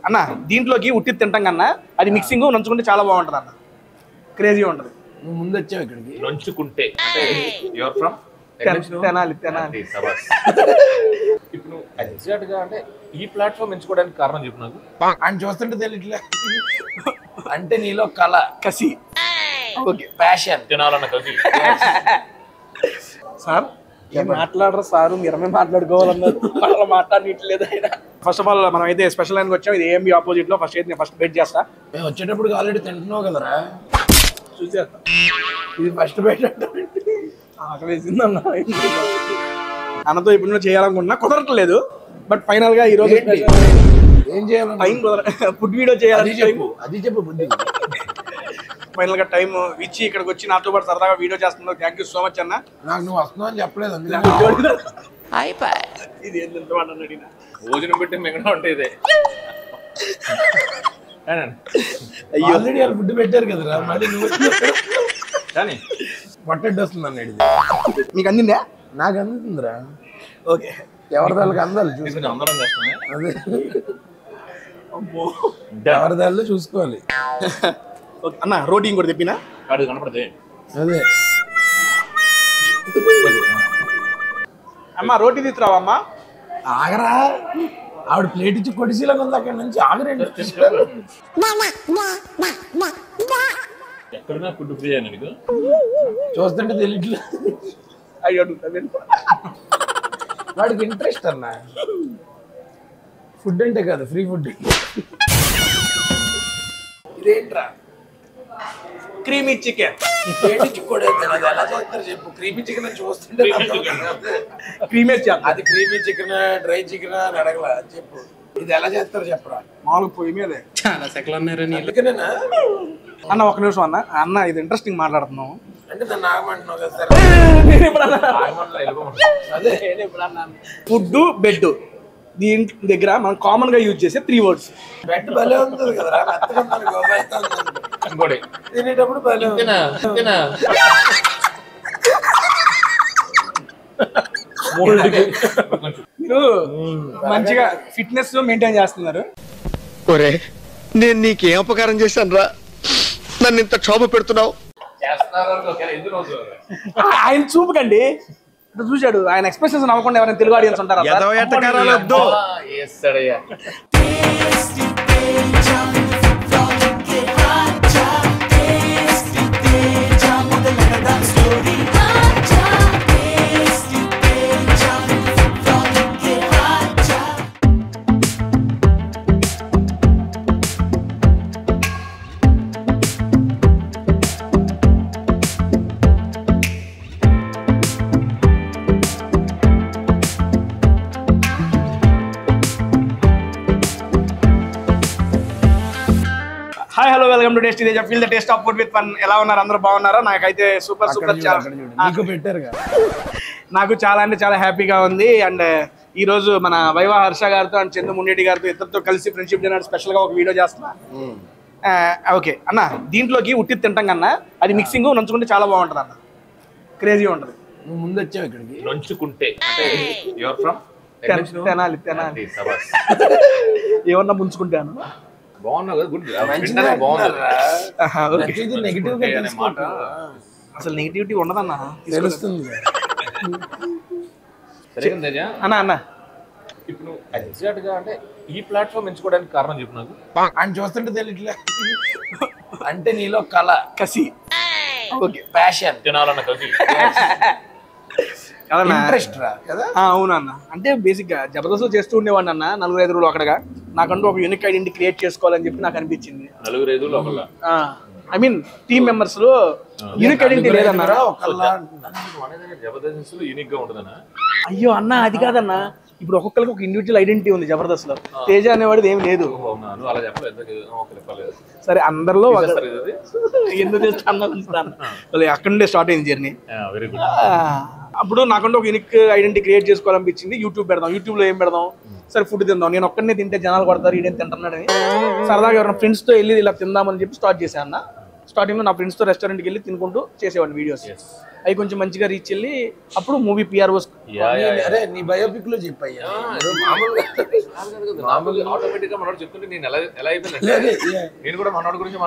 అన్న దీంట్లోకి ఉట్టి తింటాం కన్నా అది మిక్సింగ్ నంచుకుంటే చాలా బాగుంటది అన్న, క్రేజీ ఉంటది. ముందు వచ్చావు ఇక్కడికి నంచుకుంటే యువర్ ఫ్రమ్ తెనాలి తెనాలి. ఇప్పుడు నువ్వు ఎగ్జాక్ట్ గా అంటే ఈ ప్లాట్ఫామ్ ఎంచుకోవడానికి కారణం చెప్పు నాకు. ఆయన చూస్తుంటే తెలియట్లే అంటే నీలో కళ, కసి, ఓకే, ప్యాషన్, తినాలన్న కసి. సార్ ఏం మాట్లాడరు సారు, మీరమే మాట్లాడుకోవాలన్నారు, అలా మాట్లాడట్లేదు ఆయన. ఫస్ట్ ఆఫ్ ఆల్ మనం అయితే స్పెషల్ లైన్కి వచ్చాం. ఇది ఏఎంబి ఆపోజిట్ లో ఫస్ట్ అయితే నేను ఫస్ట్ బెట్ చేస్తా. మేము వచ్చేటప్పుడు ఆల్రెడీ తింటున్నావు కదరా, చూసేస్తా. ఇది ఫస్ట్ బెట్ ఆకలి వేసిందన్న. అన్నతో ఇప్పుడు చేయాలనుకుంటున్నా, కుదరట్లేదు. బట్ ఫైనల్ గా ఈ రోజు ఏం చేయాలి, టైం ఫుడ్ వీడియో చేయాలి. అది చెప్పు బుద్ధి. ఫైనల్ గా టైం ఇచ్చి ఇక్కడికి వచ్చి నాతో పాటు సరదాగా వీడియో చేస్తున్నావు. థ్యాంక్ యూ సో మచ్ అన్న. నాకు నువ్వు వస్తున్నావు అని చెప్పలేదు, ఇది ఎంత మాట అడిగినా భోజనం పెట్టి మిగతా ఉంటే ఇదే. ఆల్రెడీ వాళ్ళు ఫుడ్ పెట్టారు కదరా, మళ్ళీ నువ్వు కానీ పొట్టెడ్డి వస్తుంది అన్నాడు. మీకు అందిందా? నాకు అందుతుందిరా. ఓకే, ఎవరి దానికి అందాలి చూసి అందరం చేస్తున్నాయి. అదే ఎవరి దానిలో చూసుకోవాలి. అన్న రోటీ ఇంకోటి తెప్పినా కాడు కనపడదే. అదే అమ్మ రోటీ తీసుకురావా అమ్మా. ఆగరా, ఆవిడ ప్లేట్ ఇచ్చి కొడిసీలకు ఉంది అక్కడి నుంచి. ఆగరండి, ఎక్కడన్నా ఫుడ్ ఫ్రీ అయినా నీకు చూస్తుంటే తెలియట్లేదు. అయ్యో వాడికి ఇంట్రెస్ట్ అన్న ఫుడ్ అంటే కాదు, ఫ్రీ ఫుడ్. ఇదేంట్రా క్రీమీ చికెన్. ఎలా చేస్తారు చెప్పు. క్రీమీ చికెన్ చూస్తుంటే క్రీమీ అది క్రీమీ చికెన్, డ్రై చికెన్ అని అడగల. చెప్పు ఇది ఎలా చేస్తారు చెప్పరా. మామూలు పొయ్యి మీదే చాలా సెకలు ఉన్నారని. అందుకనేనా అన్న ఒక నిమిషం అన్న. అన్న ఇది ఇంట్రెస్టింగ్ మాట్లాడుతున్నాం అంటే నన్ను ఆగమంటున్నావు కదా సార్. అదే ఫుడ్ బెడ్ దీని దగ్గర మనం కామన్ గా యూజ్ చేసే 3 words. బెడ్ భలే ఉంటుంది కదరా, ఇంకోటి తినేటప్పుడు భలే ఉంది. మీరు మంచిగా ఫిట్నెస్ మెయింటైన్ చేస్తున్నారు. ఒరే నేను నీకేం అపకారం చేశాను రా, నన్ను ఇంత క్షోభ పెడుతున్నావు. ఆయన చూపుకండి, చూశాడు ఆయన ఎక్స్ప్రెషన్స్ నవ్వకుండా ఎవరైనా తెలుగు ఆడియన్స్ ఉంటారా? Hi hello welcome to tasty Teja, feel the taste of food with fun. ఎలా ఉన్నారు? అందరూ బాగున్నారా? నాకైతే సూపర్ నాకు చాలా అంటే చాలా హ్యాపీగా ఉంది. అండ్ ఈ రోజు మన వైవా హర్ష గారితో అండ్ చందు మున్నేటి గారితో ఇద్దరితో కలిసి ఫ్రెండ్షిప్ డిన్నర్ స్పెషల్ గా ఒక వీడియో చేస్తున్నా. ఓకే అన్న దీంట్లోకి ఉట్టి తింటాం కన్నా అది మిక్సింగ్ నంచుకుంటే చాలా బాగుంటది అన్న, క్రేజీ ఉంటది. నువ్వు ముందు వచ్చావు ఇక్కడికి. నంచుకుంటే యువర్ ఫ్రమ్ తెనాలి తెనాలి. ఏమన్నా ముంచుకుంటాను. బాగున్నావు కదా, గుడ్. నెగిటివ్ అసలు నెగిటివిటీ ఉండదన్న, తెలుస్తుంది అన్న. అన్న ఇప్పుడు నువ్వు ఎగ్జాక్ట్ గా అంటే ఈ ప్లాట్ఫామ్ ఎంచుకోవడానికి కారణం చెప్పు నాకు. ఆయన చూస్తుంటే తెలియట్లే అంటే నీలో కళ, కసి, ఓకే, ప్యాషన్, తినాలన్న కసి, ఇంట్రెస్ట్ రా కదా. అవునన్న. అంటే బేసిక్ గా జబర్దస్త్ చేస్తూ ఉండేవాడిని అన్న 4-5 రోజులు అక్కడగా. నాకంటూ ఒక యూనిక్ ఐడెంటిటీ క్రియేట్ చేసుకోవాలని చెప్పి నాకు అనిపించింది. 4-5 లోపల ఐ మీన్ టీమ్ మెంబర్స్ లో యూనిక్ ఐడెంటిటీ లేదన్నారా? జబర్దస్త్ యూనిక్ గా ఉంటుందన్నా. అయ్యో అన్న అది కాదన్న, ఇప్పుడు ఒక్కొక్కరికి ఒక ఇండివిజువల్ ఐడెంటిటీ ఉంది జబర్దస్త్ లో. తేజ అనేవాడిది ఏం లేదు. అలా చెప్పలేదు. సరే అందరిలో ఎందుకు చేస్తాను, అక్కడ నుండే స్టార్ట్ అయింది జర్నీ. Very good. అప్పుడు నాకంటే ఒక యూనిక్ ఐడెంటిటీ క్రియేట్ చేసుకోవాలనిపించింది. యూట్యూబ్ పెడదాం, యూట్యూబ్ లో ఏం పెడదాం, సరే ఫుడ్ తిందాం. నేను ఒక్కడనే తింటే జనాలు కొడతారు, ఈడేం తింటున్నాడని సరదాగా ఎవరైనా ఫ్రెండ్స్ తో వెళ్ళి ఇలా తిందామని చెప్పి స్టార్ట్ చేశాను అన్న. స్టార్టింగ్ లో నా ఫ్రెండ్స్ తో రెస్టారెంట్కి వెళ్ళి తినుకుంటూ చేసేవాడిని వీడియోస్. అవి కొంచెం మంచిగా రీచ్ వెళ్ళి అప్పుడు మూవీ పిఆర్ఓస్ అరే నీ బయోపిక్ లో చెప్పయ్యా మామూలుగా ఆటోమేటిక్ గా మనోడు చెప్తుంటే నేను ఎలా అయిపోయిందంటే నేను కూడా మనోడి గురించి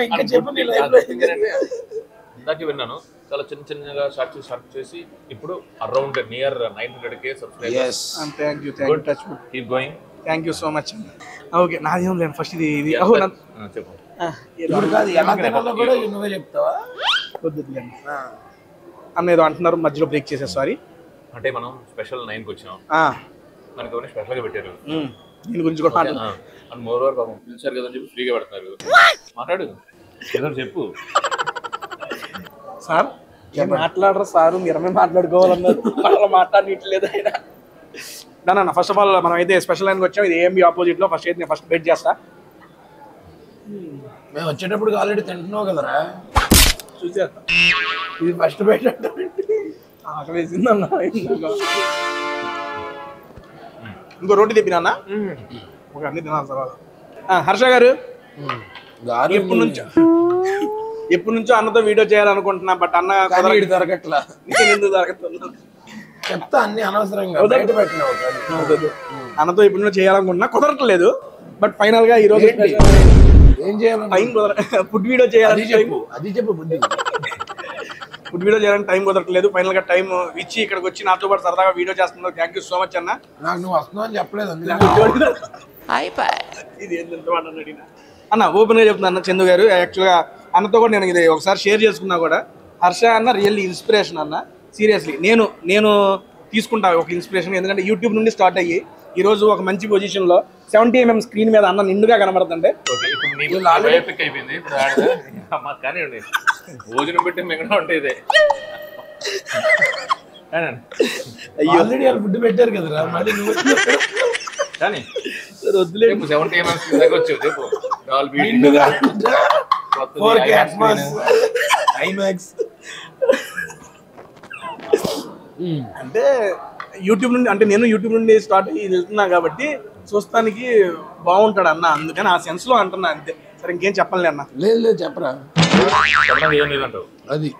ఇంకా చెప్పు నీ లైఫ్ లో ఇందాక విన్నాను చాలా చిన్నగా స్టార్ట్ చేసి ఇప్పుడు around near 900K subscribers. Thank you touch keep going. Thank you so much. Okay నాదేం లేదు ఫస్ట్ ఇది చెప్పు. ఇప్పుడు కాదు ఎలా తినాలో కూడా నువ్వే చెప్తావా? అన్న ఏదో అంటున్నారు మధ్యలో బ్రేక్ చేసే సారీ. అంటే మనం స్పెషల్ 9కి వచ్చినాం, మనకి ఎవరైనా స్పెషల్ గా పెట్టారు, దీని గురించి కూడా అండ్ మోర్ ఓవర్ పాపం పిలిచారు కదా అని చెప్పి ఫ్రీగా పెడతారు. మాట్లాడు, ఏదో చెప్పు సార్. మాట్లాడరు సారు, మీరమే మాట్లాడుకోవాలన్నారు, మళ్ళీ మాట్లాడట్లేదు ఆయన. దానన్న ఫస్ట్ ఆఫ్ ఆల్ మనం అయితే స్పెషల్ లైన్కి వచ్చాం. ఇది ఏఎంబి ఆపోజిట్ లో. ఫస్ట్ అయితే నేను ఫస్ట్ బెట్ చేస్తా. మేము వచ్చేటప్పుడు ఆల్రెడీ తింటున్నావు కదరా, చూసేస్తా. ఇది ఫస్ట్ బయట ఆకలి వేసిందన్న. ఇంకో రోటీ తెప్పినా అన్న. ఓకే అన్ని తినాలి తర్వాత. హర్ష గారు ఎప్పటి నుంచో అన్నతో వీడియో చేయాలనుకుంటున్నా, బట్ అన్న దొరకట్లా. ఎందుకు దొరకట్లేదు చెప్తా, అన్ని అనవసరంగా బయట పెట్టినావు. అన్నతో ఎప్పటి నుంచో చేయాలనుకుంటున్నా, కుదరట్లేదు. బట్ ఫైనల్ గా ఈ రోజు ఏం చేయాలి, టైం ఫుడ్ వీడియో చేయాలని అది చెప్పు బుద్ధి. ఫుడ్ వీడియో చేయాలని టైం కుదరట్లేదు. ఫైనల్ గా టైం ఇచ్చి ఇక్కడికి వచ్చి నాతో పాటు సరదాగా వీడియో చేస్తున్నావు. థ్యాంక్ యూ సో మచ్ అన్న. నాకు నువ్వు వస్తున్నావు అని చెప్పలేదు ఇది అన్న. ఓపెన్ గా చెప్తున్నా అన్న, చందు గారు యాక్చువల్గా అన్నతో కూడా నేను ఇది ఒకసారి షేర్ చేసుకున్నా కూడా. హర్ష అన్న రియల్లీ ఇన్స్పిరేషన్ అన్న, సీరియస్లీ. నేను తీసుకుంటా ఒక ఇన్స్పిరేషన్. ఎందుకంటే యూట్యూబ్ నుండి స్టార్ట్ అయ్యి ఈ రోజు ఒక మంచి పొజిషన్ లో 70mm స్క్రీన్ మీద అన్న నిండుగా కనబడుతుంటే అయిపోయింది. ఇప్పుడు కానీ భోజనం పెట్టి మిగతా ఉంటే ఇదే ఆల్రెడీ వాళ్ళు ఫుడ్ పెట్టారు కదరా, మళ్ళీ నువ్వు కానీ వద్దులే. 70mm దగ్గర వచ్చావు చెప్పు. ఐమాక్స్ అంటే యూట్యూబ్ నుండి, అంటే నేను యూట్యూబ్ నుండి స్టార్ట్ అయ్యి వెళ్తున్నా కాబట్టి చూస్తానికి బాగుంటాడు అన్న, అందుకని ఆ సెన్స్ లో అంటున్నా అంతే. సరే ఇంకేం చెప్పాలి అన్న. లేదు చెప్పరా, ఏం లేదంటావు. అది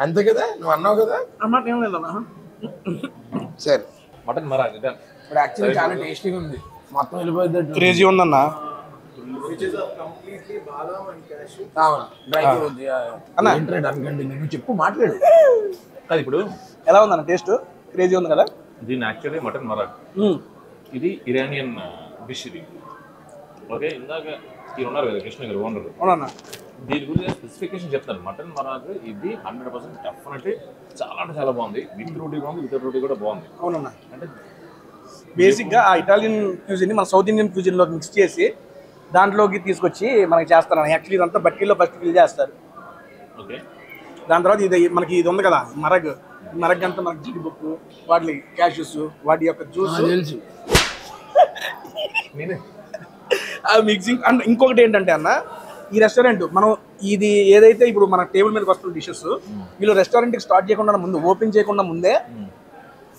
అంతే కదా, నువ్వు అన్నావు కదా. అన్నమాట ఏం లేదన్నా. సరే మటన్ మరా ఇప్పుడు యాక్చువల్లీ చాలా టేస్టీగా ఉంది, మొత్తం వెళ్ళిపోయింది. క్రేజీ ఉందన్న. నువ్వు చెప్పు, మాట్లాడు. అది ఇప్పుడు ఎలా ఉందన్న టేస్ట్? క్రేజీ ఉంది కదా. దీన్ని యాక్చువల్లీ మటన్ మరాగ్, ఇది ఇరానియన్ డిష్ ఇది. ఓకే, ఇందాక మీరు ఉన్నారు కదా కృష్ణ గారు ఓనర్, అవునన్నా. దీని గురించి స్పెసిఫికేషన్ చెప్తాను. మటన్ మరాగ్ ఇది 100% డెఫినెట్లీ చాలా అంటే చాలా బాగుంది. విత్ రోటీ బాగుంది, వితౌట్ రోటీ కూడా బాగుంది. అవునన్నా. అంటే బేసిక్గా ఆ ఇటాలియన్ క్యూజిన్ని మన సౌత్ ఇండియన్ క్యూజిన్లోకి మిక్స్ చేసి దాంట్లోకి తీసుకొచ్చి మనకి చేస్తారు. యాక్చువల్లీ ఇదంతా బట్టీలో ఫస్ట్ ఫిల్ చేస్తారు. ఓకే, దాని తర్వాత ఇది మనకి ఇది ఉంది కదా మరగ్ అంతా మనకి జీడిపప్పు, వాటి క్యాష్యూస్, వాటి యొక్క జ్యూస్ తెలుసు. ఆ మిక్సింగ్. అండ్ ఇంకొకటి ఏంటంటే అన్న, ఈ రెస్టారెంట్ మనం ఇది ఏదైతే ఇప్పుడు మన టేబుల్ మీదకి వస్తున్న డిషెస్, వీళ్ళు రెస్టారెంట్కి స్టార్ట్ చేయకుండా ముందు, ఓపెన్ చేయకుండా ముందే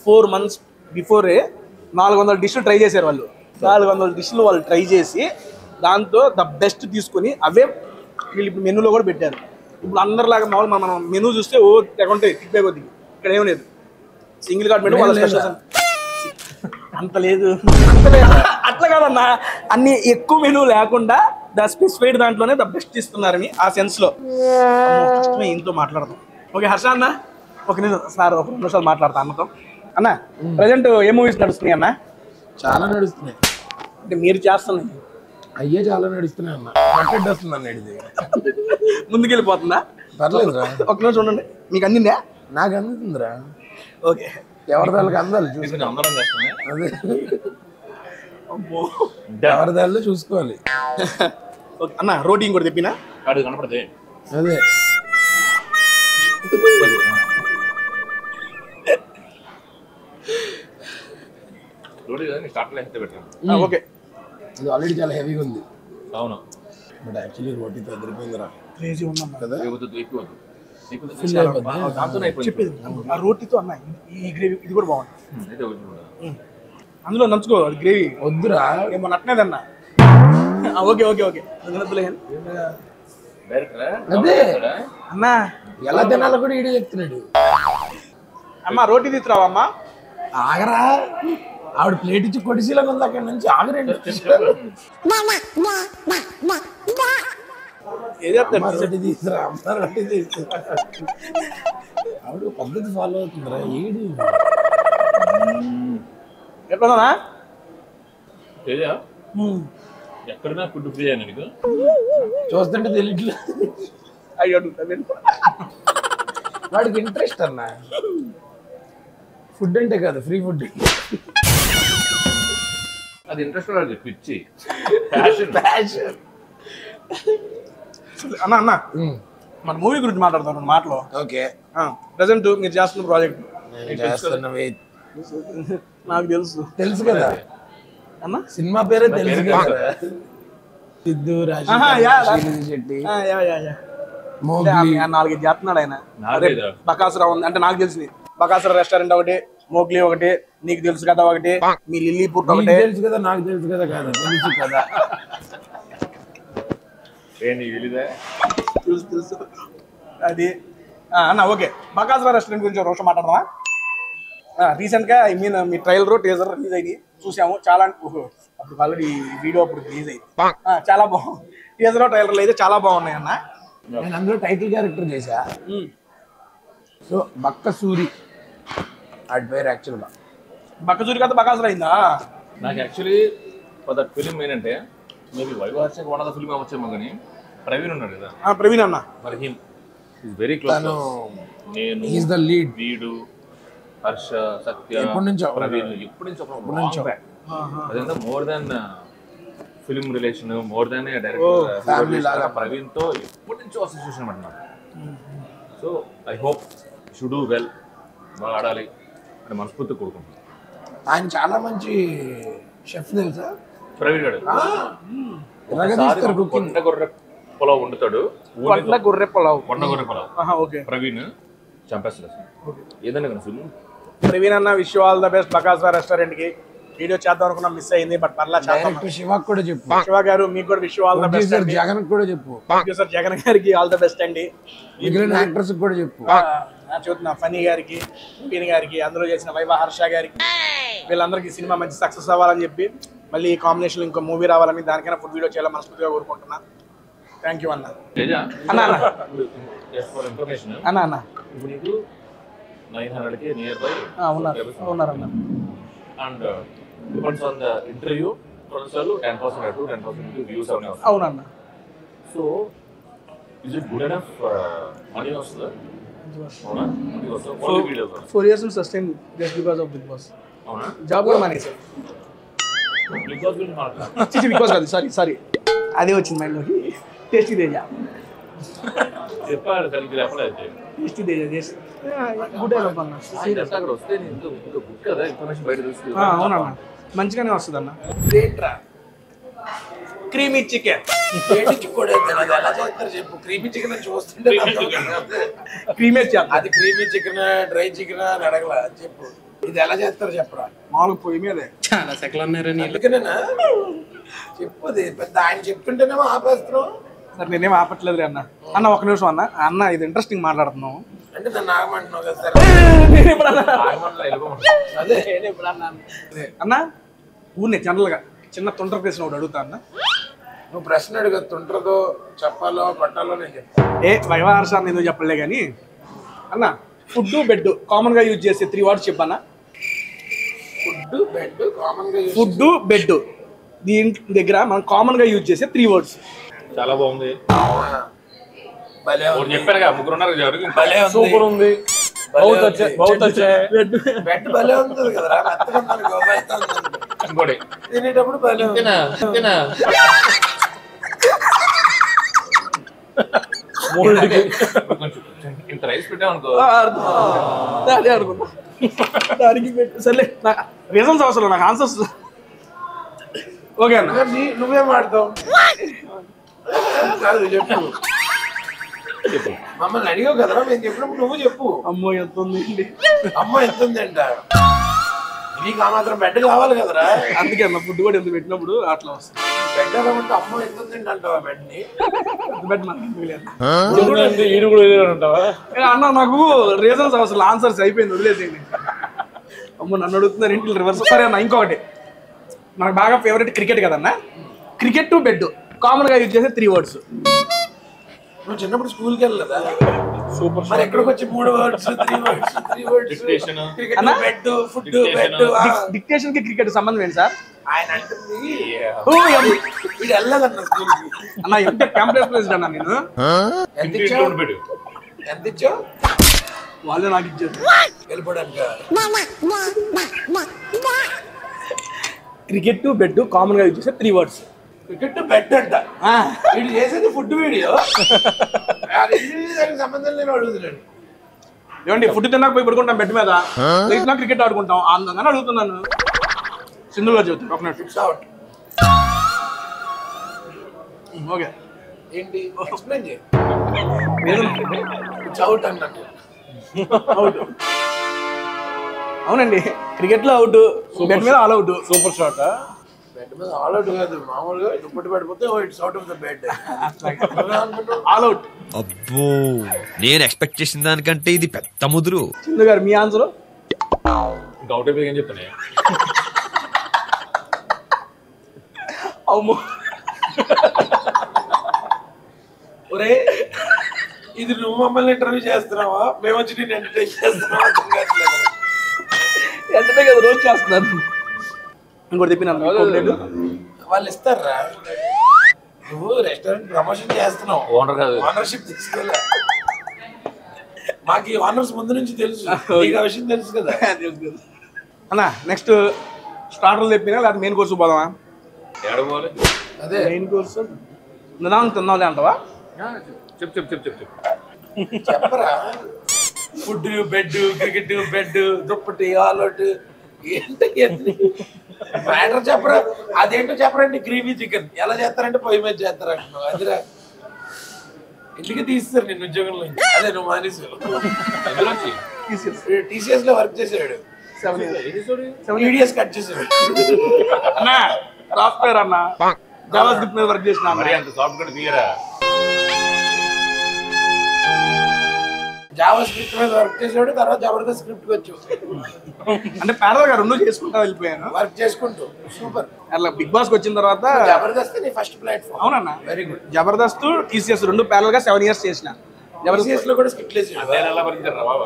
4 months బిఫోరే 400 డిష్లు ట్రై చేశారు వాళ్ళు. 400 డిష్లు వాళ్ళు ట్రై చేసి దాంతో ద బెస్ట్ తీసుకుని అవే వీళ్ళు ఇప్పుడు మెనూలో కూడా పెట్టారు. ఇప్పుడు అందరిలాగా మామూలు మనం మెనూ చూస్తే ఓ తెగంటాయి తిప్పే కొద్ది. ఇక్కడ ఏం లేదు, సింగిల్ కార్డ్ మెనూ వాళ్ళ స్పెషల్. అంత లేదు అట్లా కాదన్నా, అన్ని ఎక్కువ మెనూ లేకుండా ద స్పెసిఫైడ్ దాంట్లోనే ద బెస్ట్ ఇస్తున్నారని ఆ సెన్స్ లో కష్టమే ఇంతో మాట్లాడదాం. ఓకే హర్ష అన్న, ఒక నిమిషం సార్, ఒక 2 నిమిషాలు మాట్లాడతా అన్నతో. అన్న ప్రజెంట్ ఏ మూవీస్ నడుస్తున్నాయి అన్న? చాలా నడుస్తున్నాయి. అంటే మీరు చేస్తున్నాయి అయ్యే చాలా నడుస్తున్నాయి అన్న. కంటెంట్ వస్తుంది అన్న, ఇది ముందుకెళ్ళిపోతుందా? పర్లేదురా, ఒక నిమిషం ఉండండి. మీకు అందిందా? నాకు అందుతుందిరా. ఓకే, ఎవరి దానికి అందాలి చూసి, అందరం చేస్తున్నాయి. ఎవరి దానిలో చూసుకోవాలి. అన్న రోటీ ఇంకోటి తెప్పినా? కాడు కనపడదే. అదే రోటీ కదా స్టార్ట్లో అయితే పెట్టాను. ఓకే, ఇది ఆల్రెడీ చాలా హెవీగా ఉంది. అవును, బట్ యాక్చువల్లీ రోటీతో అదిరిపోయిందిరా క్రేజీ ఉందన్న కదా. ఎక్కువ చెప్పేది ఆ రోటీతో అన్న ఈ గ్రేవీ ఇది కూడా బాగుంది. అందులో నంచుకో, అది గ్రేవీ వద్దురా, ఏమో నట్టనేదన్న. ఓకే ఓకే ఓకే, అదే అన్నా ఎలా తినాలో కూడా ఈడే చెప్తున్నాడు. అమ్మా రోటీ తీసుకురావా అమ్మా. ఆగరా, ఆవిడ ప్లేట్ ఇచ్చి కొడిసీలకు ఉంది అక్కడి నుంచి. ఆగరండి, ఏం చెప్తాను రొట్టి తీసుకురా, అమ్మ రొట్టి తీసుకురా. ఆవిడ పద్ధతి ఫాలో అవుతుందిరా. ఏడు ఎట్లా తేజ ఎక్కడైనా ఫుడ్ ఫ్రీ అయినా నీకు చూస్తుంటే తెలియట్లే. అయ్యో వాడికి ఇంట్రెస్ట్ అన్న ఫుడ్ అంటే కాదు, ఫ్రీ ఫుడ్. అది ఇంట్రెస్ట్ రాదు, పిచ్చి ప్యాషన్. అన్న అన్న మన మూవీ గురించి మాట్లాడతాం రెండు మాటలు. ఓకే, ప్రజెంట్ మీరు చేస్తున్న ప్రాజెక్ట్ నాకు తెలుసు కదా అన్న. సినిమా పేరే తెలుసు కదా. సిద్ధు, శ్రీనిధి శెట్టి, మోగ్లీ. 4 చేస్తున్నాడు ఆయన. బకాసురా ఉంది అంటే నాకు తెలిసింది. బకాసురా రెస్టారెంట్ ఒకటి, మోగ్లీ ఒకటి, నీకు తెలుసు కదా ఒకటి, మీ లిల్లీపుట్ ఒకటి. తెలుసు కదా, నాకు తెలుసు కదా. కాదు, తెలుసు కదా. తెలుసు అది అన్న. ఓకే, బకాసురా రెస్టారెంట్ గురించి రోజు మాట్లాడరా. రీసెంట్ గా I mean me trailer teaser release అయ్యి చూసాము. చాలా అప్పుడు ఆల్రెడీ వీడియో అప్పుడు రిలీజ్ అయ్యింది. చాలా బాగుంది. టీజర్ ట్రైలర్లు అయితే చాలా బాగున్నాయి అన్న. నేను అందులో టైటిల్ క్యారెక్టర్ చేశా. సో బక్కసూరి అట్ పేరు యాక్చువల్గా. బక్కసూరి కదా బకాసురా అయిందా? నాకు యాక్చువల్లీ దట్ ఫిలిం ఏంటంటే మేబీ వైవాహిక వన్ ఆఫ్ ద ఫిలిం వచ్చేమో కానీ ప్రవీణ్ ఉన్నాడు కదా. ప్రవీణ్ అన్న మరి హిమ్ ఈజ్ వెరీ క్లోజ్. నేను ఈజ్ ద లీడ్. వీడు, హర్ష, సత్య, ఎప్పటి నుంచో ప్రవీణ్ ఎప్పటి నుంచో అదంతా more than film relation, more than director. Praveen తో ఎప్పటి నుంచో అసోసియేషన్ అనమాట నాకు. So I hope should do well, బాగా ఆడాలి అని మనస్ఫూర్తి కోరుకుంటున్నాను. ఆయన చాలా మంచి షెఫ్ తెలుసా ప్రవీణ్ గారు. కొండ గొర్రె పొలావ్ వండుతాడు. గొర్రె పొలావ్, కొండ గొర్రె పొలావ్. ఓకే. ప్రవీణ్ చంపేస్తాడు ఏదైనా కదా ఫిల్మ్. ప్రవీణ్ అన్న wish you all the best. Bakasura restaurant కి వీడియో చేద్దాం అనుకున్నా, మిస్ అయింది. బట్ పర్లా చేద్దాం. శివ కూడా చెప్పు. శివ గారు మీకు కూడా wish you all the best. Jagan కూడా చెప్పు. ప్రొడ్యూసర్ జగన్ గారికి ఆల్ ద బెస్ట్ అండి. మిగిలిన యాక్టర్స్ కూడా చెప్పు. చూస్తున్నా ఫనీ గారికి, నవీన్ గారికి, అందులో చేసిన వైవా హర్ష గారికి, వీళ్ళందరికీ సినిమా మంచి సక్సెస్ అవ్వాలని చెప్పి, మళ్ళీ ఈ కాంబినేషన్ ఇంకో మూవీ రావాలని, దానికైనా ఫుడ్ వీడియో చేయాలని మనస్ఫూర్తిగా కోరుకుంటున్నా. థ్యాంక్ యూ అన్న. అన్న అన్న అన్న ఇప్పుడు నీకు 900కి నియర్ బై ఉన్నారన్న. And depends on the interview కొన్నిసార్లు 10% అటు 10% వ్యూస్ అవన్నీ వస్తాయి. అవునన్న. So is it good enough money వస్తుందా? అవునా? 4 years will sustain just because of Big Boss. అవునా? జాబ్ కూడా మానేసారు. బిగ్ బాస్ గురించి మాట్లాడుతున్నా. బిగ్ బాస్ కాదు, సారీ అదే వచ్చింది మైండ్లోకి. టేస్టీ తేజ చెప్పారు దానికి చెప్పలేదు. టేస్టీ తేజ గుడ్ డెవలప్ అన్న. అక్కడ వస్తే గుడ్ కదా ఇన్ఫర్మేషన్ బయట చూస్తే. అవునన్న, మంచిగానే వస్తుంది అన్న. క్రీమీ చికెన్ ఎలా చేస్తారు చెప్పు. క్రీమీ చికెన్ చూస్తుంటే క్రీమే అది క్రీమీ చికెన్, డ్రై చికెన్ అని అడగల. చెప్పు ఇది ఎలా చేస్తారు చెప్పరా. మామూలుగా పొయ్యి మీదే చాలా సెకలు ఉన్నారని అందుకనేనా చెప్పు. అది పెద్ద ఆయన చెప్తుంటేనేమో ఆపేస్తున్నాం. సరే నేనేం ఆపట్లేదు అన్న. అన్న ఒక నిమిషం అన్న. అన్న ఇది ఇంట్రెస్టింగ్ మాట్లాడుతున్నాం అంటే నన్ను ఆగమంటున్నావు కదా సార్. అదే అన్న ఊరినే జనరల్ గా చిన్న తొంటర ప్రశ్న ఒకటి అడుగుతా అన్న. నువ్వు ప్రశ్న అడుగుతుంటదో చెప్పాలో పట్టాలో నేను చెప్తాను. వైవాహర్ష ఎందుకు చెప్పలే కానీ అన్న, ఫుడ్ బెడ్ కామన్ గా యూజ్ చేసే 3 words చెప్పన్నా. ఫుడ్ బెడ్ కామన్ గా ఫుడ్ బెడ్ దీని దగ్గర మనం కామన్ గా యూజ్ చేసే 3 words. చాలా బాగుంది. చెప్పారు ముగ్గురు ఉన్నారు. సూపర్ ఉంది. బెడ్ భలే ఉంటుంది కదా. ఇంకోటి తినేటప్పుడు భలే ఇంత రైస్ పెట్టామనుకో అదే అనుకున్నా. దానికి పెట్టు సర్లే. రీజన్స్ అవసరం, నాకు ఆన్సర్స్ ఓకే అన్న. నువ్వేం వాడతావు కాదు చెప్పు. మమ్మల్ని అడిగావు కదరా, మేము చెప్పినప్పుడు నువ్వు చెప్పు. అమ్మో ఎంత ఉంది. అమ్మ ఎంత ఉంది అంట. నీకు ఆ మాత్రం బెడ్ కావాలి కదరా. అందుకే అన్న ఫుడ్ కూడా ఎంత పెట్టినప్పుడు అట్లా వస్తుంది. బెడ్ ఎలా ఉంటే అమ్మ ఎంత తింటావా బెడ్ ని బెడ్ మనకి లేదు. ఈడు కూడా అంటావా? అన్న నాకు రీజన్స్ అసలు ఆన్సర్స్ అయిపోయింది, వదిలేసేయండి. అమ్మ నన్ను అడుగుతున్నారు ఇంటి రివర్స్. సరే అన్న ఇంకొకటి, నాకు బాగా ఫేవరెట్ క్రికెట్ కదన్నా. క్రికెట్ టు బెడ్ కామన్ గా యూజ్ చేసే 3 words. నువ్వు చిన్నప్పుడు స్కూల్కి వెళ్ళలేదా? సూపర్. మరి ఎక్కడికి వచ్చి 3 words 3 words 3 words cricket bed food bed. Dictation కి క్రికెట్ సంబంధం ఏంటి సార్? ఆయన అంటుంది వీడు వెళ్ళదన్న స్కూల్కి. అన్న ఎంత క్యాంపస్ ప్లేస్ అన్నా నేను. ఎంత ఇచ్చావు? వాళ్ళే నాకు ఇచ్చారు వెళ్ళిపోవడానికి. క్రికెట్ టు బెడ్ కామన్ గా యూజ్ చేసే 3 words. క్రికెట్ బెడ్ అంట. వీడు చేసేది ఫుడ్ వీడియో, దానికి సంబంధం లేని అడుగుతున్నాడు. ఏమండి ఫుడ్ తిన్నాక పోయి పడుకుంటాం బెడ్ మీద, లేచినా క్రికెట్ ఆడుకుంటాం అందుకని అడుగుతున్నాను. సింధు గారు చెబుతారు ఒక నిమిషం. It's out. ఓకే ఏంటి ఎక్స్ప్లెయిన్ చేయి. ఇట్స్ అవుట్ అన్నట్టు. అవుట్. అవునండి క్రికెట్ లో అవుట్, బెడ్ మీద all out. Super shot. Bed మీద ఆల్ అవుట్ కాదు, మామూలుగా దుప్పటి పడిపోతే it's out of the bed. All out. అబ్బో నేను ఎక్స్పెక్ట్ చేసిన దానికంటే ఇది పెద్ద ముదురు. సింధు గారు మీ ఆన్సర్? అవుట్ అయిపోయి ఏం చెప్తానే? అమ్మో ఒరే ఇది నువ్వు మమ్మల్ని ఇంటర్వ్యూ చేస్తున్నావా, మేము వచ్చి నేను ఎంటర్టైన్ చేస్తున్నావా? ఎంతనే కదా రోజు చేస్తున్నారు. ఇంకోటి చెప్పినాను వాళ్ళు ఇస్తారా? నువ్వు రెస్టారెంట్ ప్రమోషన్ చేస్తున్నావు, ఓనర్ కాదు, ఓనర్షిప్ తీసుకోలే. మాకు ఈ ఓనర్స్ ముందు నుంచి తెలుసు, నీకు ఆ విషయం తెలుసు కదా. అన్న నెక్స్ట్ స్టార్టర్లు చెప్పినా లేదా మెయిన్ కోర్సు పోదామా? ఏడవాలి అదే మెయిన్ కోర్సు నిదానం తిందాంలే అంటావా? చెప్పు చెప్పు చెప్పు చెప్పు చెప్పు. చెప్పరా? ఫుడ్ బెడ్ క్రికెట్ బెడ్ దుప్పటి ఆల్ అవుట్ ఏంటి మ్యాటర్ చెప్పరా? అదేంటో చెప్పరండి. గ్రేవీ చికెన్ ఎలా చేస్తారంటే పొయ్యి మీద చేస్తారంటున్నావు. అదిరా ఇంటికి తీస్తారు నేను ఉద్యోగంలో. అదే నువ్వు మానేసి TCS లో వర్క్ చేసాడు, 7 years కట్ చేసాడు. అన్న సాఫ్ట్వేర్ అన్న జావా స్క్రిప్ట్ మీద వర్క్ చేసిన మరి అంత సాఫ్ట్ కూడా తీయరా? జావా స్క్రిప్ట్ మీద వర్క్ చేసాడు, తర్వాత జబర్దస్త్ స్క్రిప్ట్ కి వచ్చావు. అంటే ప్యారల్ గా 2 చేసుకుంటా వెళ్ళిపోయాను వర్క్ చేసుకుంటూ. సూపర్. అట్లా బిగ్ బాస్ కి వచ్చిన తర్వాత జబర్దస్త్ నీ ఫస్ట్ ప్లాట్ఫామ్. అవునన్నా very good. Jabardasth TCS 2 parallel గా 7 years చేసిన. TCS లో కూడా స్కిట్ చేసాడు. ఎలా భరించారా బాబా?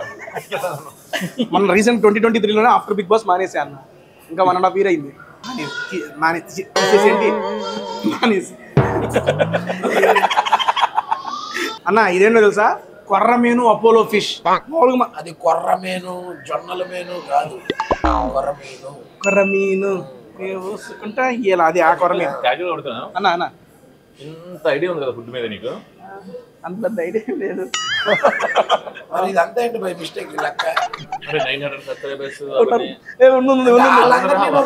మన రీసెంట్ 2023 లోనే ఆఫ్టర్ బిగ్ బాస్ మానేసా అన్న. ఇంకా 1.5 year అయింది మానేసి. అన్న ఇదేంటో తెలుసా? కొర్రమీను అపోలో ఫిష్. అది కొర్రమేను జొన్నల మేను కాదు, కొర్రమీను. కొర్రమీను చూసుకుంటా ఇలా అది ఆ కొర్రమీను. క్యాజువల్ అడుగుతున్నా అన్న అన్న ఇంత ఐడియా ఉంది కదా ఫుడ్ మీద నీకు? అంత పెద్ద ఐడియా లేదు. మరి ఇదంతా ఏంటి బై మిస్టేక్ లెక్క? 900 సబ్స్క్రైబర్స్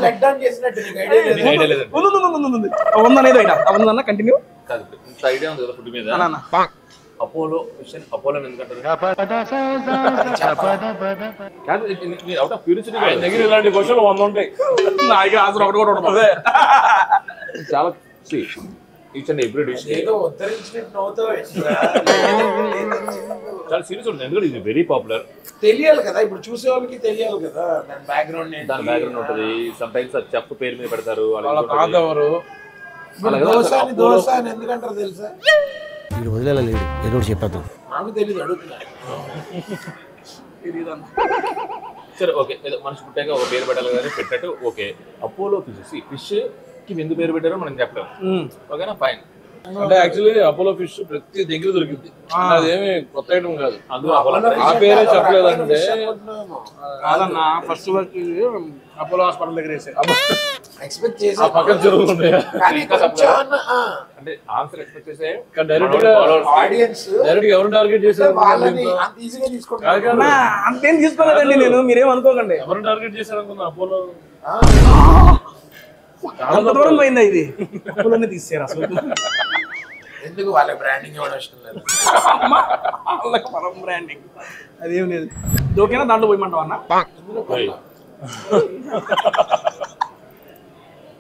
లెట్ డౌన్ చేసినట్టు నీకు ఐడియా లేదు. ఉందనేది ఐడియా ఉందన్న కంటిన్యూ. కాదు ఇంత ఐడియా ఉంది కదా ఫుడ్ మీద. అన్న అపోలో విషయం అపోలో ఎందుకంటారు? అవుట్ ఆఫ్ క్యూరియాసిటీ దగ్గర ఇలాంటి క్వశ్చన్లు 100 ఉంటాయి. ఆన్సర్ ఒకటి కూడా ఉండదు. చాలా ఈచ్ అండ్ ఎవ్రీ డిష్ ఏదో ఉద్ధరించినట్టు నవ్వుతావు. చాలా సీరియస్ ఉంటుంది ఎందుకంటే ఇది వెరీ పాపులర్. తెలియాలి కదా, ఇప్పుడు చూసే వాళ్ళకి తెలియాలి కదా దాని బ్యాక్గ్రౌండ్. దాని బ్యాక్గ్రౌండ్ ఉంటుంది. సమ్ టైమ్స్ అది చెఫ్ పేరు మీద పెడతారు. దోశ అని ఎందుకంటారు తెలుసా? వీడు వదిలేలా లేడు, ఏదో ఒకటి చెప్పేద్దాం. నాకు తెలియదు, అడుగుతున్నా. సరే ఓకే, ఏదో మనిషి పుట్టాక ఒక పేరు పెట్టాలి కానీ పెట్టట్టు ఓకే. అపోలో ఫిష్ కి ఎందుకు పేరు పెట్టారో మనం చెప్పలేము. ఓకేనా, ఫైన్. అంటే యాక్చువల్లీ అపోలో ఫిష్ ప్రతి దగ్గర దొరికింది, అదేమి కొత్త ఐటమ్ కాదు. అందులో ఆ పేరే చెప్పలేదంటే కాదన్న ఫస్ట్ వర్క్ అపోలో హాస్పిటల్ దగ్గర వేసారు. ఎక్స్పెక్ట్ చేసి పక్కన జరుగుతుంది అంటే ఆన్సర్ ఎక్స్పెక్ట్ చేసే డైరెక్ట్ గా ఆడియన్స్ డైరెక్ట్ ఎవరు టార్గెట్ చేశారు? వాళ్ళని అంత ఈజీగా తీసుకుంటారు. అంతేం తీసుకోలేదండి నేను, మీరేం అనుకోకండి. ఎవరు టార్గెట్ చేశారు అనుకున్నా? అపోలో అంత దూరం పోయిందా ఇది? అపోలోనే తీసారు అసలు. ఎందుకు వాళ్ళకి బ్రాండింగ్ ఇవ్వడం ఇష్టం లేదు? వాళ్ళకి మనం బ్రాండింగ్ అదేం లేదు. ఓకేనా, దాంట్లో పోయమంటావు అన్న?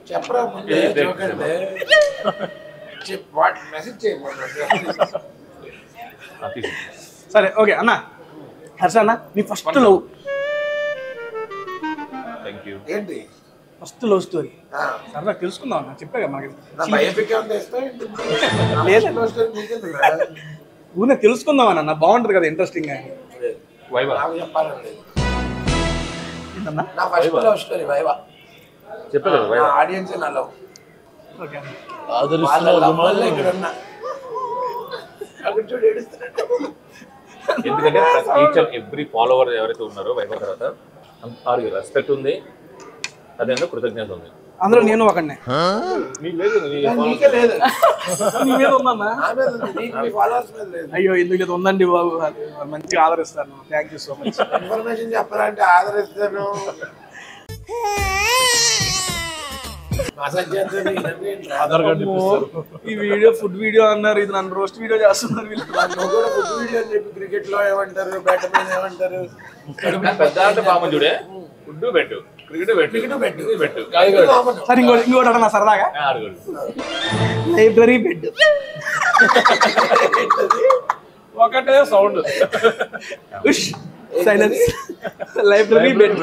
చెప్పరా ముందే చూడండి మెసేజ్ చేయమన్నా. సరే ఓకే అన్న. హర్ష అన్న నీ ఫస్ట్ లవ్ థ్యాంక్ యూ. ఏంటి ఫస్ట్ లవ్ స్టోరీ సరదా తెలుసుకుందాం అన్న. చెప్పా కదా మనకి నా బయోపిక్ ఏమన్నా ఇస్తా ఊనే తెలుసుకుందాం అన్న. బాగుంటది కదా ఇంట్రెస్టింగ్ గా. వైవా నాకు చెప్పాలండి ఏంటన్నా? నా ఫస్ట్ లవ్ స్టోరీ వైవా. చెప్పే కదా వైవా. ఆడియన్స్ నా లవ్ ఓకే వాళ్ళ లవ్ వల్ల ఇక్కడ ఉన్నా. అక్కడ చూడు ఏడుస్తున్నాడు. ఎందుకంటే ఈచ్ అండ్ ఎవ్రీ ఫాలోవర్ ఎవరైతే ఉన్నారో వైవా తర్వాత వారికి రెస్పెక్ట్ ఉంది, అదేందో కృతజ్ఞత ఉంది. అందులో నేను ఒకనే. మీకు లేదు, నీకే లేదు. నీ మీద ఉందన్నా? నా మీద ఉంది, నీకు మీ ఫాలోవర్స్ మీద లేదు. అయ్యో ఎందుకు లేదు, ఉందండి బాబు. మంచిగా ఆదరిస్తాను. Thank you so much. Information చెప్పాలంటే ఆదరిస్తాను. మసాజ్ చేస్తాను. ఆధార్ కార్డు ఇప్పిస్తారు. ఈ వీడియో ఫుడ్ వీడియో అన్నారు, ఇది నన్ను రోస్ట్ వీడియో చేస్తున్నారు వీళ్ళు. నువ్వు కూడా ఫుడ్ వీడియో అని చెప్పి క్రికెట్ లో ఏమంటారు, బ్యాట్ మీద ఏమంటారు, పెద్ద అంటే పాపం చూడే ఫుడ్ పెట్టు, క్రికెట్ పెట్టు పెట్టు. సరే ఇంకోటి అన్న సరదాగా అడుగుడు లైబ్రరీ బెడ్. ఒకటే sound. Silence. Library bed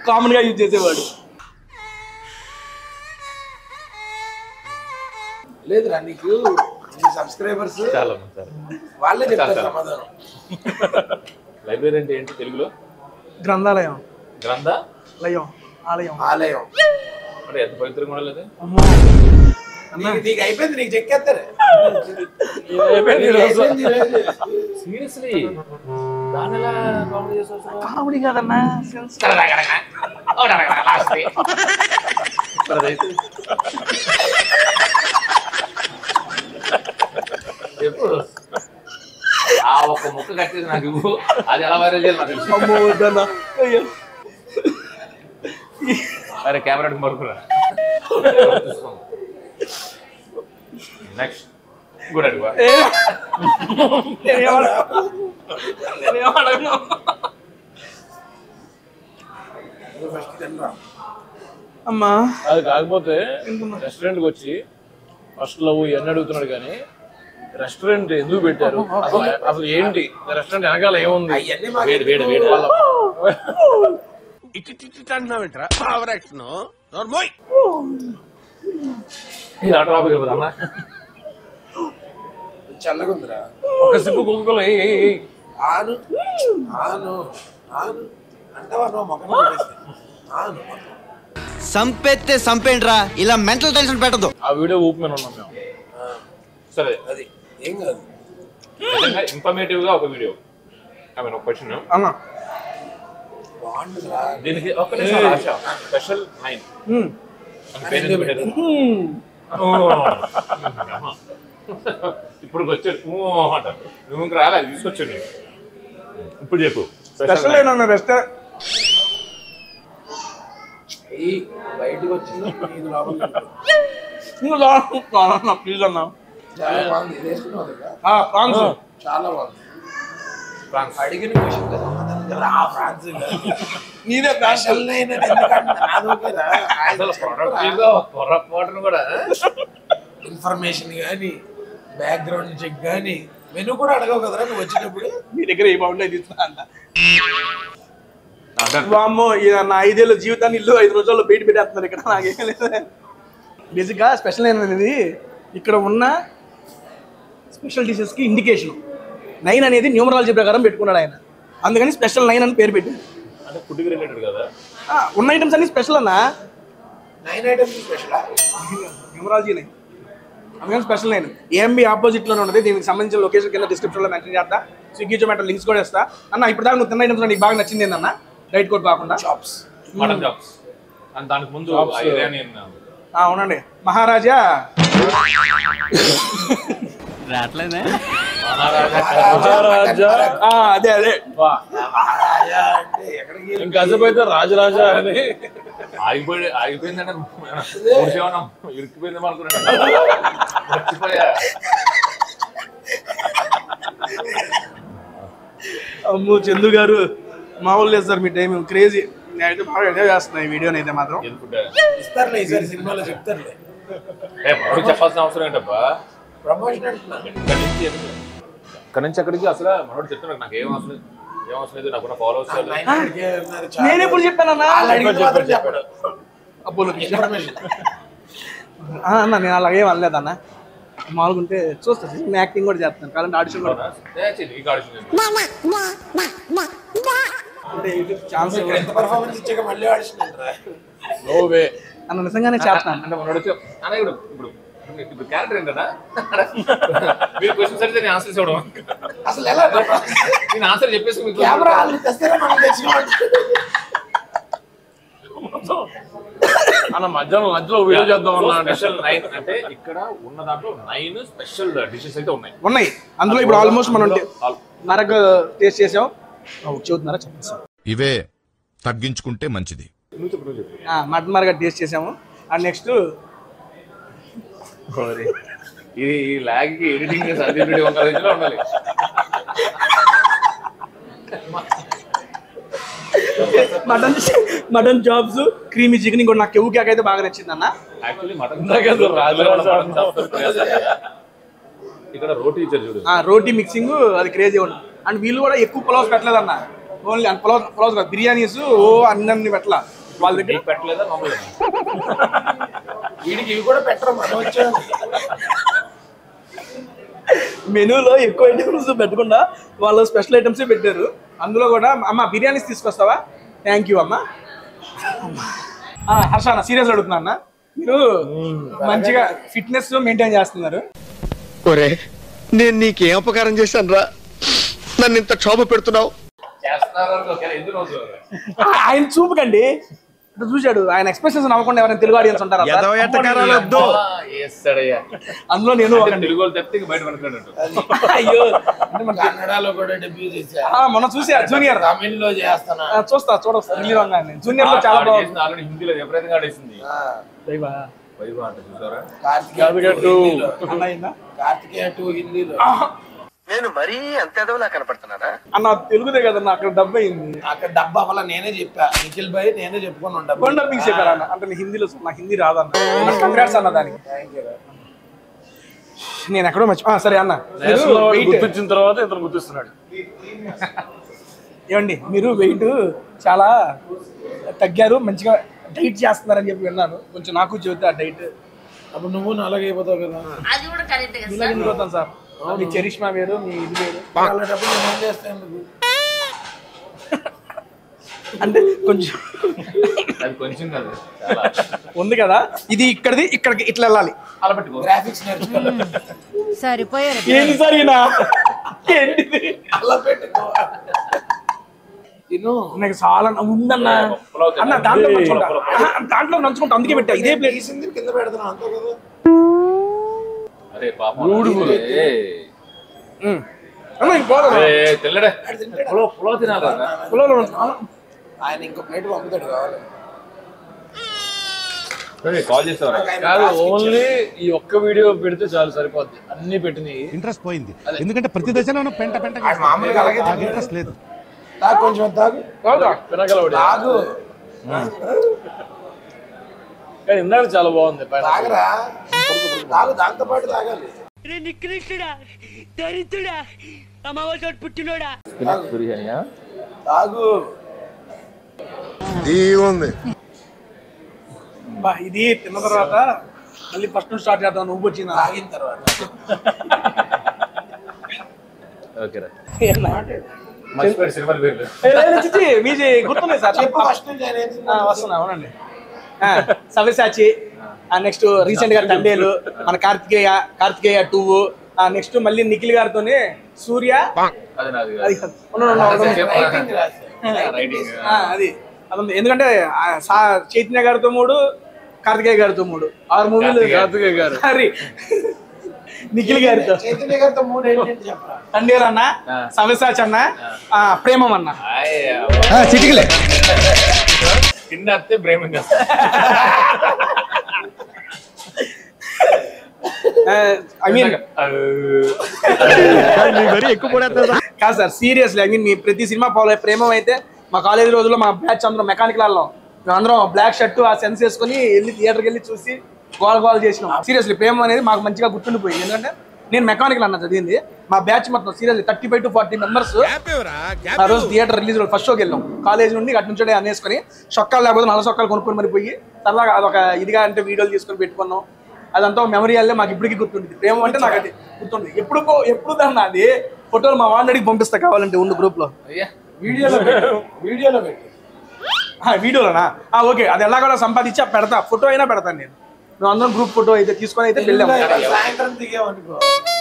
common గా యూజ్ చేసేవాడు. లేదురా నీకు నీ సబ్స్క్రైబర్స్ చాలా వాళ్ళే చెప్తారు సమాధానం. లైబ్రరీ అంటే ఏంటి తెలుగులో? గ్రంథాలయం. గ్రంథ లయం ఆలయం. ఆలయం అంటే ఎంత పవిత్రంగా ఉండలేదు. నీకు అయిపోయింది, నీకు చెక్కేస్తారు. సీరియస్లీ దాని ఎలా కామెడీ చేస్తారు? కామెడీ కాదన్నా. చెప్పు. ఆ ఒక్క ముక్క కట్టేది నాకు ఇవ్వు, అది ఎలా వైరల్ చేయాలి నాకు తెలుసు. అమ్మో వద్దన్నా. అయ్యో అరే కెమెరా మరుకురా. నెక్స్ట్ గుడ్ అడుగు. ఫస్ట్ తినరా. అమ్మా అది కాకపోతే రెస్టారెంట్ కి వచ్చి ఫస్ట్ లవ్ ఇవన్నీ అడుగుతున్నాడు కానీ రెస్టారెంట్ ఎందుకు పెట్టారు, అసలు ఏంటి రెస్టారెంట్ వెనకాల ఏముంది? అవన్నీ మాకు వేడి వేడి వేడి ఇలా టాపిక్ అన్న. చల్లగా ఉందిరా. ఒక సిప్పు కుక్కలు ఆను ఆను ఆను అంటావా నువ్వు మొక్క ఆను సంపేస్తే సంపేంట్రా, ఇలా మెంటల్ టెన్షన్ పెట్టదు. ఆ వీడియో ఊపి మీద ఉన్నాం మేము. సరే అది ఏం కాదు. నిజంగా ఇన్ఫర్మేటివ్ గా ఒక వీడియో. ఐ మీన్ ఒక క్వశ్చన్ అన్నా బాగుంటుందిరా. దీనికి ఒక్క నిమిషం రాశా స్పెషల్ లైన్ ఇప్పుడు వచ్చాడు అంట. నువ్వు ఇంకా రాలేదు, తీసుకొచ్చాడు. ఇప్పుడు చెప్పు స్పెషల్ ఏమన్నా రెస్టారెంట్ ఈ బయటకు వచ్చింది ఇది లోపలికి ప్లీజ్ అన్నా. చాలా బాగుంది. ఇది వేసుకున్నావు కదా, ప్రాన్స్ చాలా బాగుంది. ఫ్రాన్స్ అడిగిన క్వశ్చన్ కదా ఆ ఫ్రాన్స్ నీదే స్పెషల్ లైన్ అని ఎందుకంటే నాది ఓకేరా. అసలు పొరపాటును కూడా ఇన్ఫర్మేషన్ కానీ బ్యాక్గ్రౌండ్ చెక్ కానీ మెను కూడా అడగవు కదరా నువ్వు వచ్చినప్పుడు. మీ దగ్గర ఏ బాగుంటాయి తీసుకున్నా అన్న. వామ్మో నా 5 ఏళ్ళ జీవితాన్ని ఇల్లు 5 రోజుల్లో బయట పెట్టేస్తున్నారు ఇక్కడ. నాకేం లేదు. బేసిక్గా స్పెషల్ అనేది ఇక్కడ ఉన్న స్పెషల్ డిషెస్కి ఇండికేషన్. 9 అనేది న్యూమరాలజీ ప్రకారం పెట్టుకున్నాడు ఆయన, అందుకని స్పెషల్ 9 అని పేరు పెట్టాడు. అంటే ఫుడ్కి రిలేటెడ్ కదా. ఉన్న ఐటమ్స్ అన్ని స్పెషల్ అన్నా. 9 ఐటమ్స్ స్పెషలా? న్యూమరాలజీ 9 అందుకని స్పెషల్ 9. ఏఎంబి ఆపోజిట్లోనే ఉన్నది. దీనికి సంబంధించిన లొకేషన్ కింద డిస్క్రిప్షన్లో మెన్షన్ చేస్తా. స్విగ్గీ జొమాటో లింక్స్ కూడా ఇస్తా. అన్న ఇప్పుడు దాకా నువ్వు తిన్న ఐటమ్స్ నీకు బాగా నచ్చింది ఏందన్నా? డైట్ కోట్ కాకుండా చాప్స్, మటన్ చాప్స్. అండ్ దానికి ముందు ఇరానియన్. అవునండి మహారాజా. రావట్లేదే అదే అదే మహారాజా అంటే ఎక్కడికి ఇంకా అసలు రాజరాజా అని ఆగిపోయిందంటే ఇరుక్కుపోయిందేమో అనుకున్నాను. మర్చిపోయా. అమ్మో చందు గారు మామూలు లేదు సార్, మీ టైం క్రేజీ. నేనైతే బాగా ఎంజాయ్ చేస్తున్నా ఈ వీడియోని అయితే మాత్రం. ఇస్తారులే ఈసారి సినిమాలో చెప్తారులే. చెప్పాల్సిన అవసరం ఏంటబ్బా, ప్రమోషన్ అంటున్నా. ఇక్కడ నుంచి అక్కడికి అసలు మనోడు చెప్తున్నాడు నాకు ఏం అవసరం లేదు, నాకు ఫాలోవర్స్ నేను ఎప్పుడు చెప్పానన్నా? చెప్పడు అబ్బో ఇన్ఫర్మేషన్. అన్న నేను అలాగే అనలేదు అన్న, మామూలుగా ఉంటే చూస్తా, నేను యాక్టింగ్ కూడా చేస్తాను కాదంటే ఆడిషన్ కూడా అంటే యూట్యూబ్ ఛాన్స్ ఎంత పర్ఫార్మెన్స్ ఇచ్చాక మళ్ళీ ఆడిషన్ అంటారా? నోవే అన్న నిజంగానే చేస్తాను. అంటే మనోడు అన్న ఇప్పుడు క్యారెక్టర్ ఏంటన్నా మీరు క్వశ్చన్స్ అడిగితే నేను ఆన్సర్ ఇవ్వడం, అసలు ఎలా నేను ఆన్సర్ చెప్పేసి మీకు కెమెరా వాళ్ళు తెస్తారా మనం తెచ్చుకోవాలి. అన్న మధ్యలో వీడియో చేద్దాం అన్నా. స్పెషల్ 9 అంటే ఇక్కడ ఉన్న దాంట్లో 9 స్పెషల్ డిషెస్ అయితే ఉన్నాయి. అందులో ఇప్పుడు ఆల్మోస్ట్ మనం నరక టేస్ట్ చేసాం. చూస్తున్నారా చెప్పండి. ఇవే తగ్గించుకుంటే మంచిది. మటన్ మరగ టేస్ట్ చేసాము. అండ్ నెక్స్ట్ ఇది ఈ లాగ్ కి ఎడిటింగ్ ఉండాలి. మటన్ జాబ్స్, క్రీమీ చికెన్, ఇంకోటి నాకు కెవ్వు కేక్ అయితే బాగా నచ్చింది అన్న. ఇక్కడ రోటీ ఇచ్చారు చూడు, రోటీ మిక్సింగ్ అది క్రేజీ ఉంది. అండ్ వీళ్ళు కూడా ఎక్కువ పులావ్స్ పెట్టలేదు అన్న, ఓన్లీ పులావ్స్ కాదు, బిర్యానీస్ అన్ని పెట్టలా వాళ్ళ దగ్గర. పెట్టలేదా మామూలుగా వీడికి ఇవి కూడా పెట్టరు, మనం వచ్చాం. మెనూలో ఎక్కువ ఐటమ్స్ పెట్టకుండా వాళ్ళు స్పెషల్ ఐటమ్సే పెట్టారు. అందులో కూడా అమ్మ బిర్యానీస్ తీసుకొస్తావా? థ్యాంక్ యూ అమ్మ. హర్ష అన్న సీరియస్ అడుగుతున్నా అన్న, మీరు మంచిగా ఫిట్నెస్ మెయింటైన్ చేస్తున్నారు. ఒరే నేను నీకేం అపకారం చేశాను రా, నన్ను ఇంత క్షోభ పెడుతున్నావు. ఆయన చూపుకండి, చూశాడు ఆయన ఎక్స్ప్రెషన్స్ నవ్వకుండా ఎవరైనా తెలుగు ఆడియన్స్ ఉంటారా? అందులో నేను అయ్యో కన్నడలో కూడా డెబ్యూ చేశా, మొన్న చూసా జూనియర్. తమిళ్లో చేస్తానా, చూస్తా జూనియర్ లో చాలా బాగుంది. హిందీలో విపరీతంగా ఆడేసింది. కార్తికేయ 2 హిందీలో. నేను మరీ అంత ఎదవలా కనపడుతున్నారా అన్న? తెలుగుదే కదన్నా, అక్కడ డబ్బు అయింది. అక్కడ డబ్బా వల్ల నేనే చెప్పా, నిఖిల్ భాయ్ నేనే చెప్పుకొని ఉంటాను. డబ్బింగ్ చెప్పారు అన్న, అంటే హిందీలో నాకు హిందీ రాదన్న. కంగ్రాట్స్ అన్న దానికి. నేను ఎక్కడో మర్చి సరే అన్న, గుర్తించిన తర్వాత ఇతను గుర్తిస్తున్నాడు. ఏమండి మీరు వెయిట్ చాలా తగ్గారు, మంచిగా డైట్ చేస్తున్నారని చెప్పి విన్నాను. కొంచెం నాకు చెబుతా ఆ డైట్. అప్పుడు నువ్వు అలాగే అయిపోతావు కదా. ఇలా ఎందుకు అవుతాను సార్? మీ చరిష్మా వేరు, మీ ఇది వేరు. వాళ్ళటప్పుడు నేను ఏం చేస్తాను అంటే కొంచెం అది కొంచెం కాదు ఉంది కదా, ఇది ఇక్కడిది ఇక్కడికి ఇట్లా వెళ్ళాలి. అలా పెట్టుకో, గ్రాఫిక్స్ నేర్చుకోవాలి. సరిపోయారు. ఏంటి సార్ ఈయన? ఏంటిది? అలా పెట్టుకో. నాకు చాలా ఉందన్న అన్న, దాంట్లో నంచుకుంటా, అందుకే పెట్టా ఇదే ప్లేస్. కింద పెడతాను అంతే కదా. అరే పాపం తెల్లడే పులావ్ తినాలి. ఆయన ఇంకో ప్లేట్ పంపుతాడు కావాలి. కాల్ చేస్తావా? కాదు, ఓన్లీ ఈ ఒక్క వీడియో పెడితే చాలు, సరిపోద్ది. అన్ని పెట్టినాయి. ఇంట్రెస్ట్ పోయింది, ఎందుకంటే ప్రతి దశలోనూ పెంట మామూలుగా అలాగే ఇంట్రెస్ట్ లేదు. తాగు, కొంచెం తాగు. తాగు కానీ ఇందాక చాలా బాగుంది. తాగరా, తాగు, దాంతో పాటు తాగాలి. బిర్యానీయా? తాగు. ఇది తిన్న తర్వాత మళ్ళీ ఫస్ట్ నుంచి స్టార్ట్ చేద్దాం. నువ్వు వచ్చింది తాగిన తర్వాత ఓకేరా. సినిమాలు పేర్లు మీది గుర్తున్నాయి సార్? చెప్పు ఫస్ట్ నుంచి. వస్తున్నా, అవునండి. సవ్యసాచి, నెక్స్ట్ రీసెంట్ గా తండేలు, మన కార్తికేయ 2, నెక్స్ట్ మళ్ళీ నిఖిల్ గారితోనే సూర్య. అది ఎందుకంటే చైతన్య గారితో 3, కార్తికేయ గారితో 3, 6 మూవీలు. కార్తికేయ గారు, సారీ నిఖిల్ గారితో. చైతన్య గారితో 3 ఏంటంటే చెప్పరా? తండేలు అన్న, సవ్యసాచి అన్న, ప్రేమం అన్న. చిటికలే తిన్నస్తే ప్రేమ ఐ మీన్ మరీ ఎక్కువ పడేస్తా కాదు సార్, సీరియస్లీ ఐ మీన్ మీ ప్రతి సినిమా ఫాలో ప్రేమం అయితే మా కాలేజీ రోజుల్లో మా బ్యాచ్ అందరం మెకానికల్ వాళ్ళం, మేమందరం బ్లాక్ షర్ట్ ఆ సెన్స్ వేసుకొని వెళ్ళి థియేటర్కి వెళ్ళి చూసి గోల్ చేసినాం. సీరియస్లీ ప్రేమ అనేది మాకు మంచిగా గుర్తుండిపోయింది. ఎందుకంటే నేను మెకానికల్ అన్న చదివింది, మా బ్యాచ్ మొత్తం సీరియస్లీ 35 to 40 మెంబర్స్ ఆ రోజు థియేటర్ రిలీజ్ ఫస్ట్ షోకి వెళ్ళాం. కాలేజ్ నుండి అటు నుంచి అనేసుకొని చొక్కాలు లేకపోతే నల్ల చొక్కాలు కొనుక్కొని మరి పోయి సరదాగా అదొక ఇదిగా అంటే వీడియోలు తీసుకొని పెట్టుకున్నాం. అదంతా మెమరీ అల్లే మాకు ఇప్పటికీ గుర్తుంటుంది. ప్రేమ అంటే నాకు అది గుర్తుంది. ఎప్పుడు దాన్ని అది ఫోటోలు మా వాళ్ళకి పంపిస్తా కావాలంటే ఉండు గ్రూప్ లో వీడియోలోనా ఓకే, అది ఎలా కూడా సంపాదించి పెడతా, ఫోటో అయినా పెడతాను నేను. మేము అందరం గ్రూప్ ఫోటో అయితే తీసుకొని అయితే వెళ్ళాము.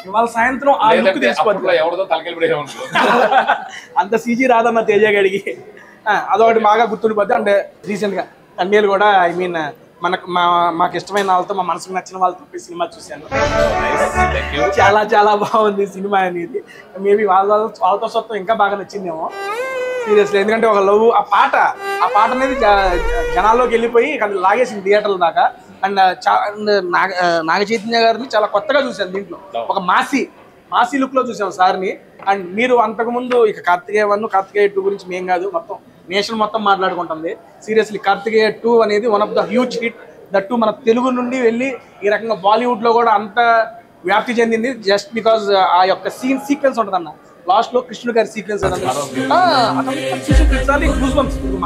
ఇవాళ సాయంత్రం ఆ లుక్ తీసుకోవచ్చు. అంత సీజీ రాదన్న తేజ గడికి అదొకటి బాగా గుర్తుండిపోద్ది. అంటే రీసెంట్ గా అన్నీలు కూడా ఐ మీన్ మాకు ఇష్టమైన వాళ్ళతో, మా మనసుకు నచ్చిన వాళ్ళతో సినిమా చూశాను. చాలా చాలా బాగుంది సినిమా అనేది. మేబీ వాళ్ళతో సొంతం ఇంకా బాగా నచ్చిందేమో సీరియస్లీ. ఎందుకంటే ఒక లవ్ ఆ పాట అనేది జనాల్లోకి వెళ్ళిపోయి లాగేసింది థియేటర్ల దాకా. అండ్ నాగ చైతన్య గారిని చాలా కొత్తగా చూశాను దీంట్లో, ఒక మాసీ లుక్ లో చూసాం సార్ని. అండ్ మీరు అంతకుముందు ఇక కార్తికేయ 1, కార్తికేయ 2 గురించి మేం కాదు, మొత్తం నేషన్ మొత్తం మాట్లాడుకుంటుంది. సీరియస్లీ కార్తికేయ 2 అనేది one of the huge hit. That మన తెలుగు నుండి వెళ్ళి ఈ రకంగా బాలీవుడ్ లో కూడా అంత వ్యాప్తి చెందింది జస్ట్ బికాస్ ఆ యొక్క సీక్వెన్స్ ఉంటుంది అన్న. లాస్ట్ లో కృష్ణుడు గారి సీక్వెన్స్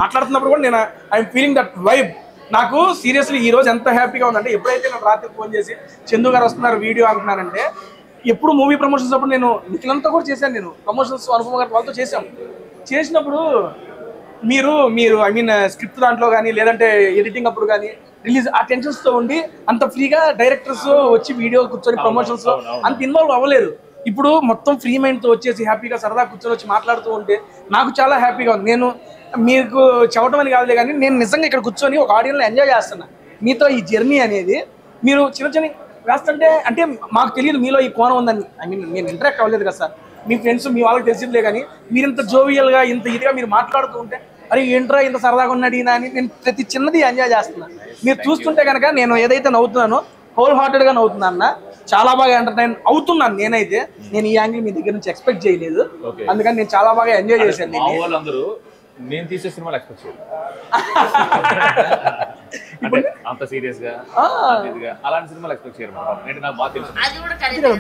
మాట్లాడుతున్నప్పుడు కూడా నేను ఐఎమ్ ఫీలింగ్ దట్ వైబ్. నాకు సీరియస్లీ ఈ రోజు ఎంత హ్యాపీగా ఉందంటే, ఎప్పుడైతే నేను రాత్రి ఫోన్ చేసి చందు గారు వస్తున్నారు వీడియో అంటున్నానంటే, ఎప్పుడు మూవీ ప్రమోషన్స్ అప్పుడు నేను నిఖిలంతా కూడా చేశాను. నేను ప్రమోషన్స్ అనుపమ గారి వాళ్ళతో చేసినప్పుడు మీరు ఐ మీన్ స్క్రిప్ట్ దాంట్లో కానీ లేదంటే ఎడిటింగ్ అప్పుడు కానీ రిలీజ్ ఆ టెన్షన్స్ తో ఉండి అంత ఫ్రీగా డైరెక్టర్స్ వచ్చి వీడియో కూర్చొని ప్రమోషన్స్ లో అంత ఇన్వాల్వ్ అవ్వలేదు. ఇప్పుడు మొత్తం ఫ్రీ మైండ్ తో వచ్చేసి హ్యాపీగా సరదా కూర్చొని వచ్చి మాట్లాడుతూ ఉంటే నాకు చాలా హ్యాపీగా ఉంది. నేను మీకు చెప్పడం అని కాదులే కానీ నేను నిజంగా ఇక్కడ కూర్చొని ఒక ఆడియన్లో ఎంజాయ్ చేస్తున్నా. మీతో ఈ జర్నీ అనేది మీరు చిన్న వేస్తుంటే అంటే మాకు తెలియదు మీలో ఈ కోణం ఉందని. ఐ మీన్ నేను ఇంటరాక్ట్ అవ్వలేదు కదా సార్, మీ ఫ్రెండ్స్ మీ వాళ్ళకి తెలిసిందిలే కానీ మీరు ఇంత జోవియల్గా ఇంత ఇదిగా మీరు మాట్లాడుతూ ఉంటే అరే ఏంట్రా ఇంత సరదాగా ఉన్నాడు ఈయన అని నేను ప్రతి చిన్నది ఎంజాయ్ చేస్తున్నాను. మీరు చూస్తుంటే కనుక నేను ఏదైతే నవ్వుతున్నానో హోల్ హార్టెడ్గా నవ్వుతున్నాను అన్న, చాలా బాగా ఎంటర్టైన్ అవుతున్నాను. నేను ఈ యాంగిల్ మీ దగ్గర నుంచి ఎక్స్పెక్ట్ చేయలేదు, అందుకని నేను చాలా బాగా ఎంజాయ్ చేశాను. నేను తీసే సినిమాలు ఎక్స్పెక్ట్ చేయలేదు అంత సీరియస్ గా అలాంటి సినిమాలు ఎక్స్పెక్ట్ చేయరు. నాకు బాగా తెలుసు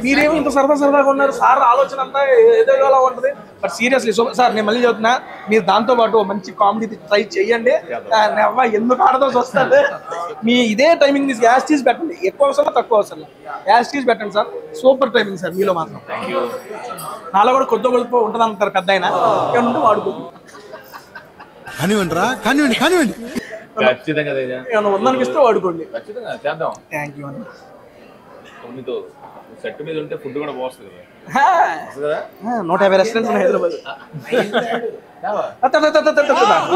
మీరేమో ఇంత సరదాగా ఉన్నారు సార్, ఆలోచన అంతా ఏదోలా ఉంటుంది. బట్ సీరియస్లీ సార్ నేను మళ్ళీ చెప్తున్నా, మీరు దాంతో పాటు మంచి కామెడీ ట్రై చేయండి. ఎందుకు ఆడదాల్సి వస్తుంది, మీ ఇదే టైమింగ్ తీసి యాస్టీస్ పెట్టండి, ఎక్కువ అవసరం తక్కువ అవసరం యాస్టీస్ పెట్టండి సార్. సూపర్ టైమింగ్ సార్ మీలో మాత్రం. నాలో కూడా కొద్ది గొప్ప ఉంటుంది అంటారు పెద్ద అయినా ఉంటే వాడుకోండి. కానివ్వండి ఖచ్చితంగా ఉందనిపిస్తే వాడుకోండి. ఖచ్చితంగా చేద్దాం. థ్యాంక్ యూ అన్న. మీతో సెట్ మీద ఉంటే ఫుడ్ కూడా బాగుంటుంది కదా. 150 రెస్టారెంట్స్ ఉన్నాయి హైదరాబాద్.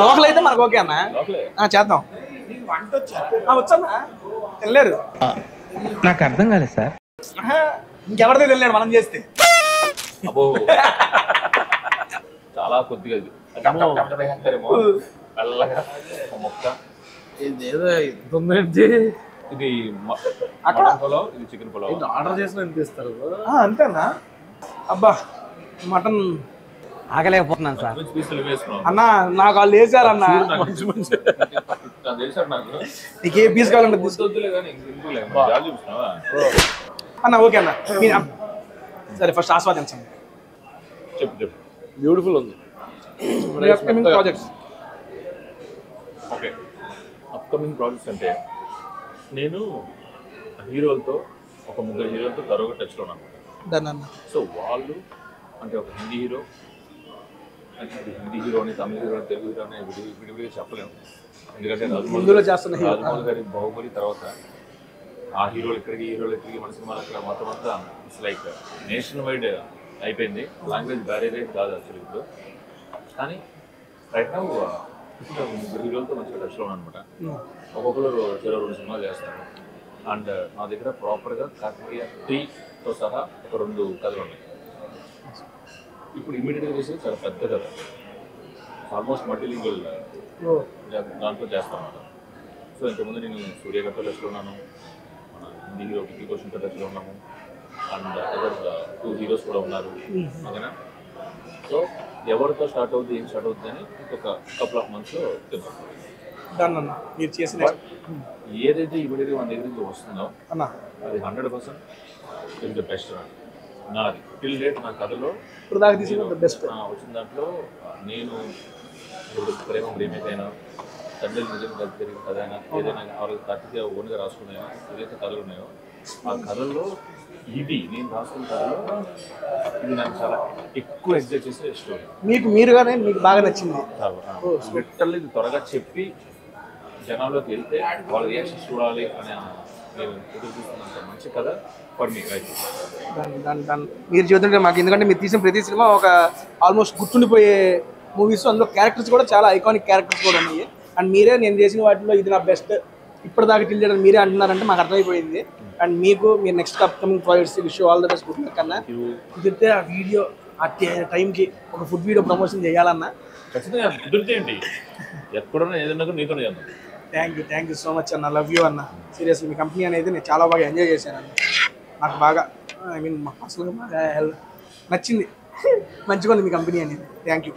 లోకల్ అయితే మనకు ఓకే అన్న, చేద్దాం. వచ్చన్నా వెళ్ళారు, నాకు అర్థం కాలేదు సార్. ఇంకెవరితో వెళ్ళాడు మనం చేస్తే. అబ్బో చాలా కొద్దిగా మొక్క ఇదేదో ఇద్దండి. ఇది మటన్ పులావ్, ఇది చికెన్ పులావ్. ఆర్డర్ చేసిన అనిపిస్తారు అంతేనా? అబ్బా మటన్ ఆగలేకపోతున్నాను సార్. అన్న నాకు వాళ్ళు వేసారు అన్న, నీకు ఏ పీస్ కావాలంటే అన్న. ఓకే అన్న సరే ఫస్ట్ ఆస్వాదించండి. చెప్పు బ్యూటిఫుల్ ఉంది. Upcoming projects. Okay, upcoming projects అంటే నేను హీరోలతో ఒక 3 హీరోలతో తరువుగా టచ్లో ఉన్నాను. సో వాళ్ళు అంటే ఒక హిందీ హీరో అని, తమిళ హీరో అని, తెలుగు హీరో అని విడివిడిగా చెప్పలేము. ఎందుకంటే రాజమౌళి గారి బాహుబలి తర్వాత ఆ హీరోలు ఇక్కడికి మన సినిమాలు అక్కడ మొత్తం అంతా ఇట్స్ లైక్ నేషనల్ వైడ్ అయిపోయింది. లాంగ్వేజ్ బ్యారియర్ కాదు యాక్చువల్లీ ఇప్పుడు. కానీ రైట్ నౌ 3 హీరోలతో మంచిగా టచ్లో ఉన్నాను అనమాట. ఒక్కొక్కరు 2 సినిమాలు చేస్తారు. అండ్ నా దగ్గర ప్రాపర్గా కార్తికేయ 3తో సహా ఒక 2 కథలు ఉన్నాయి. ఇప్పుడు ఇమీడియట్గా చేసేది చాలా పెద్ద కథ, ఆల్మోస్ట్ మల్టీలింగ్వల్ దాంట్లో చేస్తాను అన్నమాట. సో ఇంతకుముందు నేను సూర్య గారితో టచ్లో ఉన్నాను, మన హిందీ హీరో విక్కీ కౌశల్తో టచ్లో ఉన్నాము. అండ్ అదర్ 2 హీరోస్ కూడా ఉన్నారు. ఓకేనా? సో ఎవరితో స్టార్ట్ అవుతుంది ఏం స్టార్ట్ అవుతుంది అని ఇంకొక కపుల్ ఆఫ్ మంత్స్ తెలుసు. డన్ అన్న మీరు చేసిన ఏదైతే ఇమీడియట్గా మన దగ్గరికి వస్తుందో అన్న అది 100% ఇస్ ద బెస్ట్ నాది టిల్ డేట్. నా కథలో ఇప్పుడు దాకా తీసుకున్న బెస్ట్ వచ్చిన దాంట్లో నేను ప్రేమ ప్రేమికైనా తండ్రి నిజంగా కలిసి జరిగిన కథ అయినా ఏదైనా కార్తీక ఓన్గా రాసుకున్నాయో ఏదైతే కథలు ఉన్నాయో ఆ కథల్లో ఇది నేను రాసుకున్న కథలో ఇది నాకు చాలా ఎక్కువ ఎగ్జైట్ చేసే స్టోరీ. మీరుగానే మీకు బాగా నచ్చింది. లిటరల్లీ ఇది త్వరగా చెప్పి జనాల్లోకి వెళ్తే వాళ్ళ రియాక్షన్స్ చూడాలి అని నేను ఎదురు చూస్తున్నంత మంచి కథ ఫర్ మీ రైట్. మీరు చెబుతుంటే మాకు, ఎందుకంటే మీరు తీసిన ప్రతి సినిమా ఒక ఆల్మోస్ట్ గుర్తుండిపోయే మూవీస్, అందులో క్యారెక్టర్స్ కూడా చాలా ఐకానిక్ క్యారెక్టర్స్ కూడా ఉన్నాయి. అండ్ మీరే నేను చేసిన వాటిలో ఇది నా బెస్ట్ ఇప్పటిదాకా టిల్ చేయడం మీరే అంటున్నారంటే మాకు అర్థమైపోయింది. అండ్ మీకు మీరు next upcoming projects wish all the best కన్నా. కుదిరితే ఆ వీడియో ఆ టైంకి ఒక ఫుడ్ వీడియో ప్రమోషన్ చేయాలన్నా ఖచ్చితంగా కుదిరితేయండి. ఎక్కడున్నా ఏదన్నా నీతో చేద్దాం. థ్యాంక్ యూ సో మచ్ అన్న. లవ్ యూ అన్న. సీరియస్లీ మీ కంపెనీ అనేది నేను చాలా బాగా ఎంజాయ్ చేశాను అన్న. నాకు బాగా ఐ మీన్ మా పర్సనల్గా బాగా నచ్చింది. మంచిగా ఉంది మీ కంపెనీ అనేది. Thank you.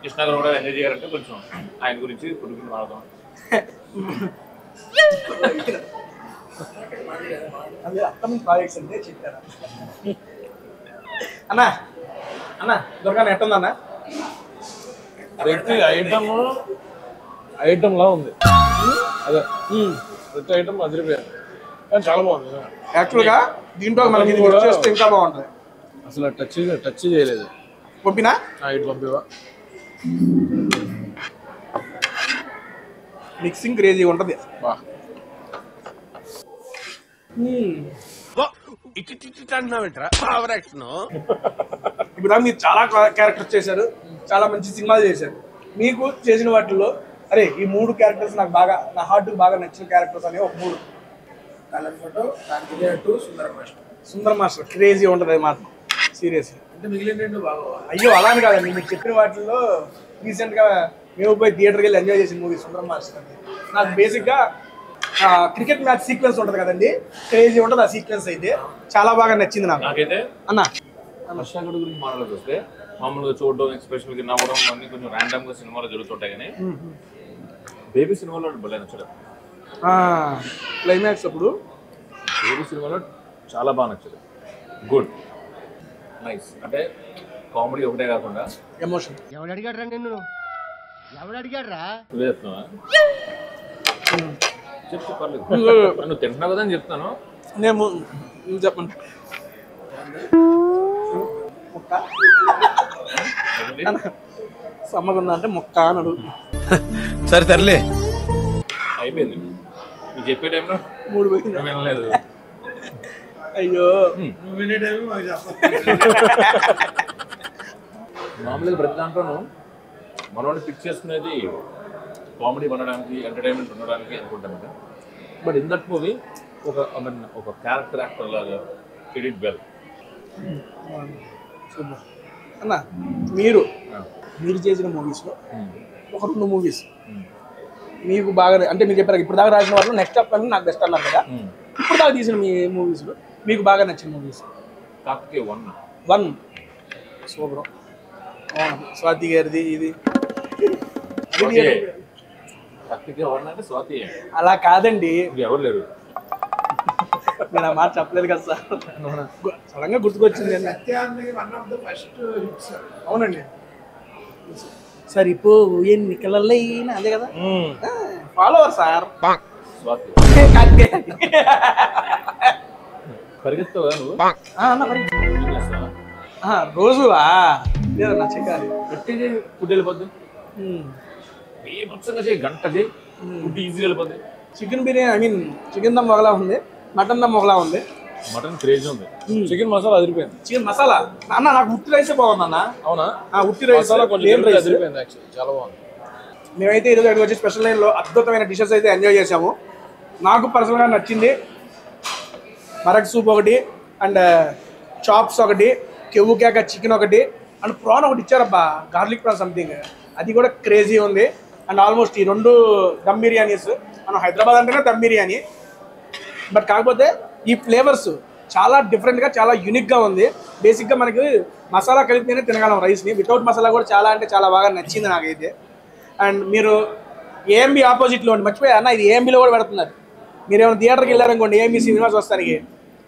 కృష్ణ గారు కూడా ఎంజాయ్ చేయాలంటే కొంచెం ఆయన గురించి కొడుకు మాట్లాడదాం. అదే అప్కమింగ్ ప్రాజెక్ట్స్ అంటే చెప్పారా అన్నా? అన్న దొరకాను ఎట్టుందా అన్న? ప్రతి ఐటమ్ లా ఉంది. అదే ప్రతి ఐటమ్ అదిరిపోయారు కానీ చాలా బాగుంది. యాక్చువల్గా దీంట్లో మనం ఇది కూడా చేస్తే ఇంకా బాగుంటుంది. అసలు టచ్ చేయలేదు. పంపినా ఇటు పంపివా? మిక్సింగ్ క్రేజీ ఉంటుంది. ఇప్పుడు మీరు చాలా క్యారెక్టర్స్ చేశారు, చాలా మంచి సినిమాలు చేశారు. మీకు చేసిన వాటిల్లో అరే ఈ 3 క్యారెక్టర్స్ నాకు బాగా నా హార్ట్ బాగా నచ్చిన క్యారెక్టర్స్ అనేవి ఒక 3. కలర్ ఫోటో, కార్తికేయ 2, సుందర మాస్టర్ క్రేజీ ఉంటుంది అది మాత్రం సీరియస్లీ. అంటే మిగిలిన 2 బాగా. అయ్యో అలా అని కాదండి, మీరు చెప్పిన వాటిల్లో రీసెంట్గా మేము పోయి థియేటర్కి వెళ్ళి ఎంజాయ్ చేసిన మూవీ సుందర మాస్టర్ అండి. నాకు బేసిక్గా క్రికెట్ మ్యాచ్ సీక్వెన్స్ ఉంటుంది కదండి, క్రేజీ ఉంటుంది ఆ సీక్వెన్స్. అయితే చాలా బాగా నచ్చింది నాకైతే. అన్న హర్షగడ్ గురించి మాట్లాడాల్సి వస్తే మామూలుగా చూడడం, ఎక్స్ప్రెషన్కి నవ్వడం అన్నీ కొంచెం ర్యాండమ్గా సినిమాలో జరుగుతుంటాయి. కానీ బేబీ సినిమాలో భలే నచ్చడం. క్లైమాక్స్ అప్పుడు బేబీ సినిమాలో చాలా బాగా నచ్చదు. Good, nice. అంటే కామెడీ ఒకటే కాకుండా ఎమోషన్. ఎవడు అడిగాడు రా నిన్ను? ఎవడు అడిగాడు రా? నువ్వే చెప్తున్నావా? చెప్తే పర్లేదు. నువ్వు తింటున్నావు కదా అని చెప్తాను. నేను చెప్పండి. సమ్మగుందా అంటే మొక్క అనడు. సరే తరలే అయిపోయింది. నువ్వు చెప్పే టైంలో 3 పోయింది. వినలేదు. అయ్యో వినే టైం మాకు చెప్పాలి. మామూలుగా ప్రతి దాంట్లోనూ మనోడిని ఫిక్స్ చేసుకునేది కామెడీ ఉండడానికి, ఎంటర్టైన్మెంట్ ఉండడానికి అనుకుంటాను. బట్ ఇన్ దట్ మూవీ ఒక క్యారెక్టర్ యాక్టర్ లాగా ఇట్ ఇట్ వెల్. అన్న మీరు చేసిన మూవీస్లో ఒక 2 మూవీస్ మీకు బాగా అంటే మీరు చెప్పారు ఇప్పుడు దాకా రాసిన వాళ్ళు నెక్స్ట్ అప్ అని నాకు బెస్ట్ అన్నారు కదా. ఇప్పుడు దాకా తీసిన మీ మూవీస్లో మీకు బాగా నచ్చిన మూవీస్? కార్తికేయ 1 సూపర్. స్వాతి గారిది ఇది కార్తికేయ 1 అంటే స్వాతి అలా కాదండి, ఎవరు లేరు. నేను ఆ మాట చెప్పలేదు కదా సార్, సడన్గా గుర్తుకొచ్చింది. అవునండి. సరిపో ఎన్ని కలర్లైనా అదే కదా ఫాలోవర్ సార్. స్వాతి పరిగెత్తావా నువ్వు? రోజువా లేదన్నా చెయ్యాలి. పెట్టేది ఫుడ్ వెళ్ళిపోద్ది. ఏ మొత్తంగా చేయి, గంట చేయి, ఫుడ్ ఈజీగా వెళ్ళిపోద్ది. Chicken biryani I mean chicken dum ఒకలా ఉంది, మటన్ దమ్ ఒకలా ఉంది. మటన్ క్రేజ్ ఉంది. చికెన్ మసాలా అదిరిపోయింది. చికెన్ మసాలా అన్న నాకు ఉట్టి రైసే బాగుంది అన్న. అవునా? ఉట్టి రైస్ అదిరిపోయింది. యాక్చువల్లీ చాలా బాగుంది. మేమైతే ఈరోజు అక్కడికి వచ్చి స్పెషల్ లైన్లో అద్భుతమైన డిషెస్ అయితే ఎంజాయ్ చేసాము. నాకు పర్సనల్గా నచ్చింది మరక్ సూప్ ఒకటి, అండ్ చాప్స్ ఒకటి, కెవ్వు కేక చికెన్ ఒకటి, అండ్ ప్రాన్ ఒకటి ఇచ్చారబ్బా, గార్లిక్ ప్రాన్ సంథింగ్, అది కూడా క్రేజీ ఉంది. అండ్ ఆల్మోస్ట్ ఈ 2 దమ్ బిర్యానీస్. మనం హైదరాబాద్ అంటేనే దమ్ బిర్యానీ, బట్ కాకపోతే ఈ ఫ్లేవర్స్ చాలా డిఫరెంట్గా చాలా యూనిక్గా ఉంది. బేసిక్గా మనకి మసాలా కలిపితేనే తినగలం రైస్ని, వితౌట్ మసాలా కూడా చాలా అంటే చాలా బాగా నచ్చింది నాకైతే. అండ్ మీరు ఏఎంబి ఆపోజిట్లో ఉండి మర్చిపోయా అన్న, ఇది ఏఎంబిలో కూడా పెడుతున్నారు. మీరు ఏమైనా థియేటర్కి వెళ్ళారనుకోండి, ఏఎంబి సినిమా చూస్తానికి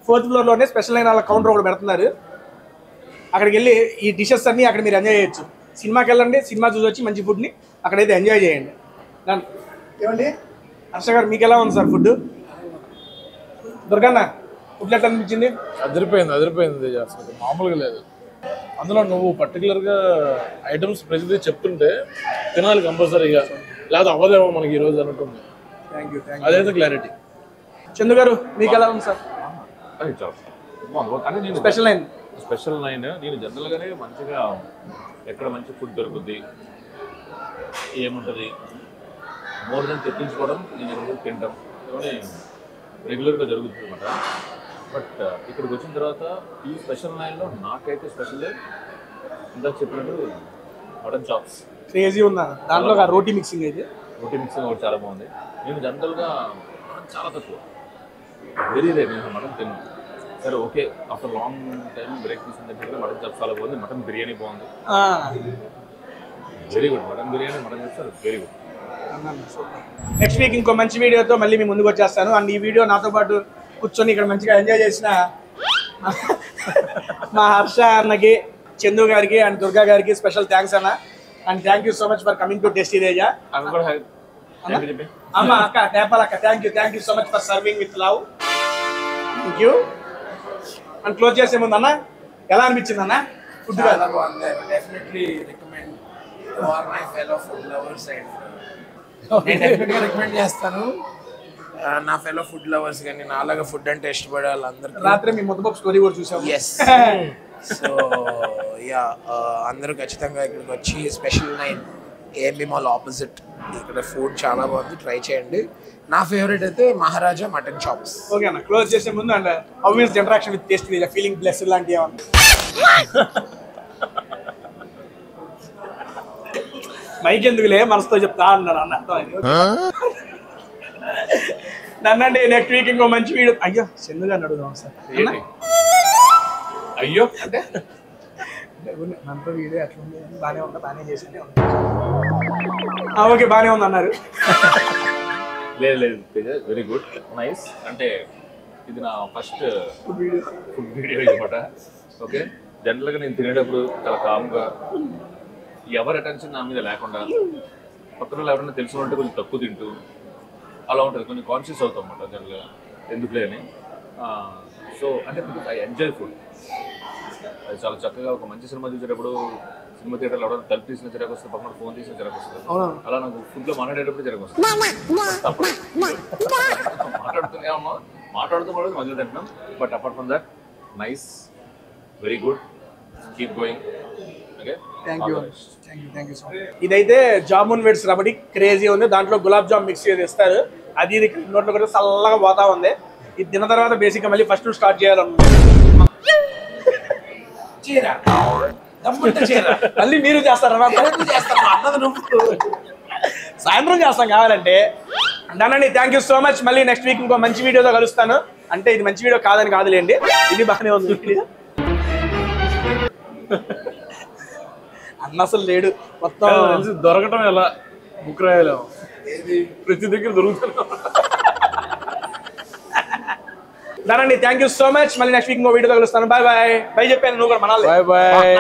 4th ఫ్లోర్లోనే స్పెషల్ అయిన కౌంటర్ ఒకటి పెడుతున్నారు. అక్కడికి వెళ్ళి ఈ డిషెస్ అన్నీ అక్కడ మీరు ఎంజాయ్ చేయొచ్చు. సినిమాకి వెళ్ళండి, సినిమా చూసి వచ్చి మంచి ఫుడ్ని అక్కడైతే ఎంజాయ్ చేయండి. ఏమండి హర్ష గారు, మీకు ఎలా ఉంది సార్ ఫుడ్? దుర్గన్న ఫుడ్ ఎట్లా అనిపించింది? అదిరిపోయింది అసలు మామూలుగా లేదు. అందులో నువ్వు పర్టికులర్గా ఐటమ్స్ ప్రతిదీ చెప్తుంటే తినాలి కంపల్సరీగా, లేదా అవ్వదేమో మనకి ఈరోజు అనుకుంది. Thank you. అదైతే క్లారిటీ. చందు గారు మీకు ఎలా ఉంది సార్? అంటే నేను స్పెషల్ నైన్ నేను జనరల్గానే మంచిగా ఎక్కడ మంచి ఫుడ్ దొరుకుద్ది ఏముంటుంది మోర్ దెన్ తెప్పించుకోవడం, నేను ఎక్కడ తింటాం ఇవన్నీ రెగ్యులర్గా జరుగుతుంది అనమాట. బట్ ఇక్కడికి వచ్చిన తర్వాత ఈ స్పెషల్ నైన్లో నాకైతే స్పెషల్ ఇందాక చెప్పినట్టు మటన్ చాప్స్ క్రేజీ ఉందా దాంట్లో. రోటీ మిక్సింగ్ అయితే ఒకటి చాలా బాగుంది. నేను జనరల్గా చాలా తక్కువ, వెరీ రేర్ నేను మటన్ తిన్నాను. సరే okay, after long time break తీసుకున్న దగ్గర మటన్ చాప్స్ చాలా బాగుంది. మటన్ బిర్యానీ బాగుంది, very good. Mutton biryani, mutton chops very good. Next week ఇంకో మంచి వీడియోతో మళ్ళీ మీ ముందుకు వచ్చేస్తాను. అండ్ ఈ వీడియో నాతో పాటు కూర్చొని ఇక్కడ మంచిగా ఎంజాయ్ చేసిన మా హర్ష అన్నకి, చందు గారికి అండ్ దుర్గా గారికి స్పెషల్ థ్యాంక్స్ అన్న. And thank you so much for coming to tasty Teja. అమ్మ అక్క టేపాల్ అక్క, thank you so much for serving with love. Thank you. And close చేసే ముందు అన్న ఎలా అనిపించింది అన్న ఫుడ్? చాలా బాగుంది. Definitely recommend for my fellow food lovers. And నేను డెఫినెట్గా రికమెండ్ చేస్తాను నా ఫెలో ఫుడ్ లవర్స్ కానీ నాలాగా ఫుడ్ అంటే ఇష్టపడే వాళ్ళందరికీ. రాత్రి మీ ముద్దపప్పు స్టోరీ కూడా చూసాము. ఎస్. సో యా, అందరూ ఖచ్చితంగా ఇక్కడికి వచ్చి special nine AMB mall opposite ఇక్కడ ఫుడ్ చాలా బాగుంది, ట్రై చేయండి. నా ఫేవరెట్ అయితే మహారాజా మటన్ చాప్స్. ఓకే అన్న, క్లోజ్ చేసే ముందు and how is interaction with tasty Teja, feeling plus లాంటి ఏమన్నా? మైక్ ఎందుకులే, మనసుతో చెప్తా అన్నాడు అన్న. నన్నండి నెక్స్ట్ వీక్ ఇంకో మంచి వీడియో. అయ్యో చందు గారిని అడుగుదాం సార్. అయ్యో అంటే మనతో వీడియో ఎట్లా ఉంది? బాగానే ఉందా? బాగానే చేసింది. ఓకే బాగానే ఉంది అన్నారు. లేదు వెరీ గుడ్, నైస్. అంటే ఇది నా ఫస్ట్ ఫుడ్ వీడియో అనమాట. ఓకే, జనరల్గా నేను తినేటప్పుడు చాలా కామ్గా, ఎవరి అటెన్షన్ నా మీద లేకుండా, పక్కన ఎవరైనా తెలుసుకుంటే కొంచెం తక్కువ తింటూ అలా ఉంటుంది. కొంచెం కాన్షియస్ అవుతాం అన్నమాట జనరల్గా, ఎందుకులే అని. సో అంటే ఐ ఎంజాయ్ ఫుడ్. అది చాలా చక్కగా ఒక మంచి సినిమా చూసేటప్పుడు సినిమా థియేటర్లో ఎవరైనా తలుపు తీసిన చిరాకు వస్తుంది, పక్కన ఫోన్ తీసిన చిరాకు వస్తుంది. అలా నాకు ఫుడ్లో మాట్లాడేటప్పుడు చిరాకు వస్తుంది. మాట్లాడుతూ మధ్యలో తింటున్నాం. But apart from that nice, very good, keep going. Thank you so much. ఇదైతే జామున్ వెడ్స్ రబడి క్రేజీ ఉంది. దాంట్లో గులాబ్ జామ్ మిక్స్ చేసి ఇస్తారు. అది నోట్లో కూడా చల్లగా పోతా ఉంది. ఇది తిన్న తర్వాత బేసిక్గా మళ్ళీ ఫస్ట్ స్టార్ట్ చేయాలన్నమాట. మళ్ళీ మీరు చేస్తారా? సాయంత్రం చేస్తాం కావాలంటే. అంటానండి, థ్యాంక్ యూ సో మచ్. మళ్ళీ నెక్స్ట్ వీక్ ఇంకో మంచి వీడియోతో కలుస్తాను. అంటే ఇది మంచి వీడియో కాదని కాదులేండి, ఇది బాగానే ఉంది వీడియో. అన్న అసలు లేడు మొత్తం. దొరకటం ఎలా బుక్ రాయలేము, ప్రతి దగ్గర దొరుకుతున్నాం. దానండి, థ్యాంక్ యూ సో మచ్. మళ్ళీ నెక్స్ట్ వీక్ ఇంకో వీడియోతో కలుస్తాను. బాయ్ చెప్పాను, నువ్వు కూడా మనాలి. బాయ్.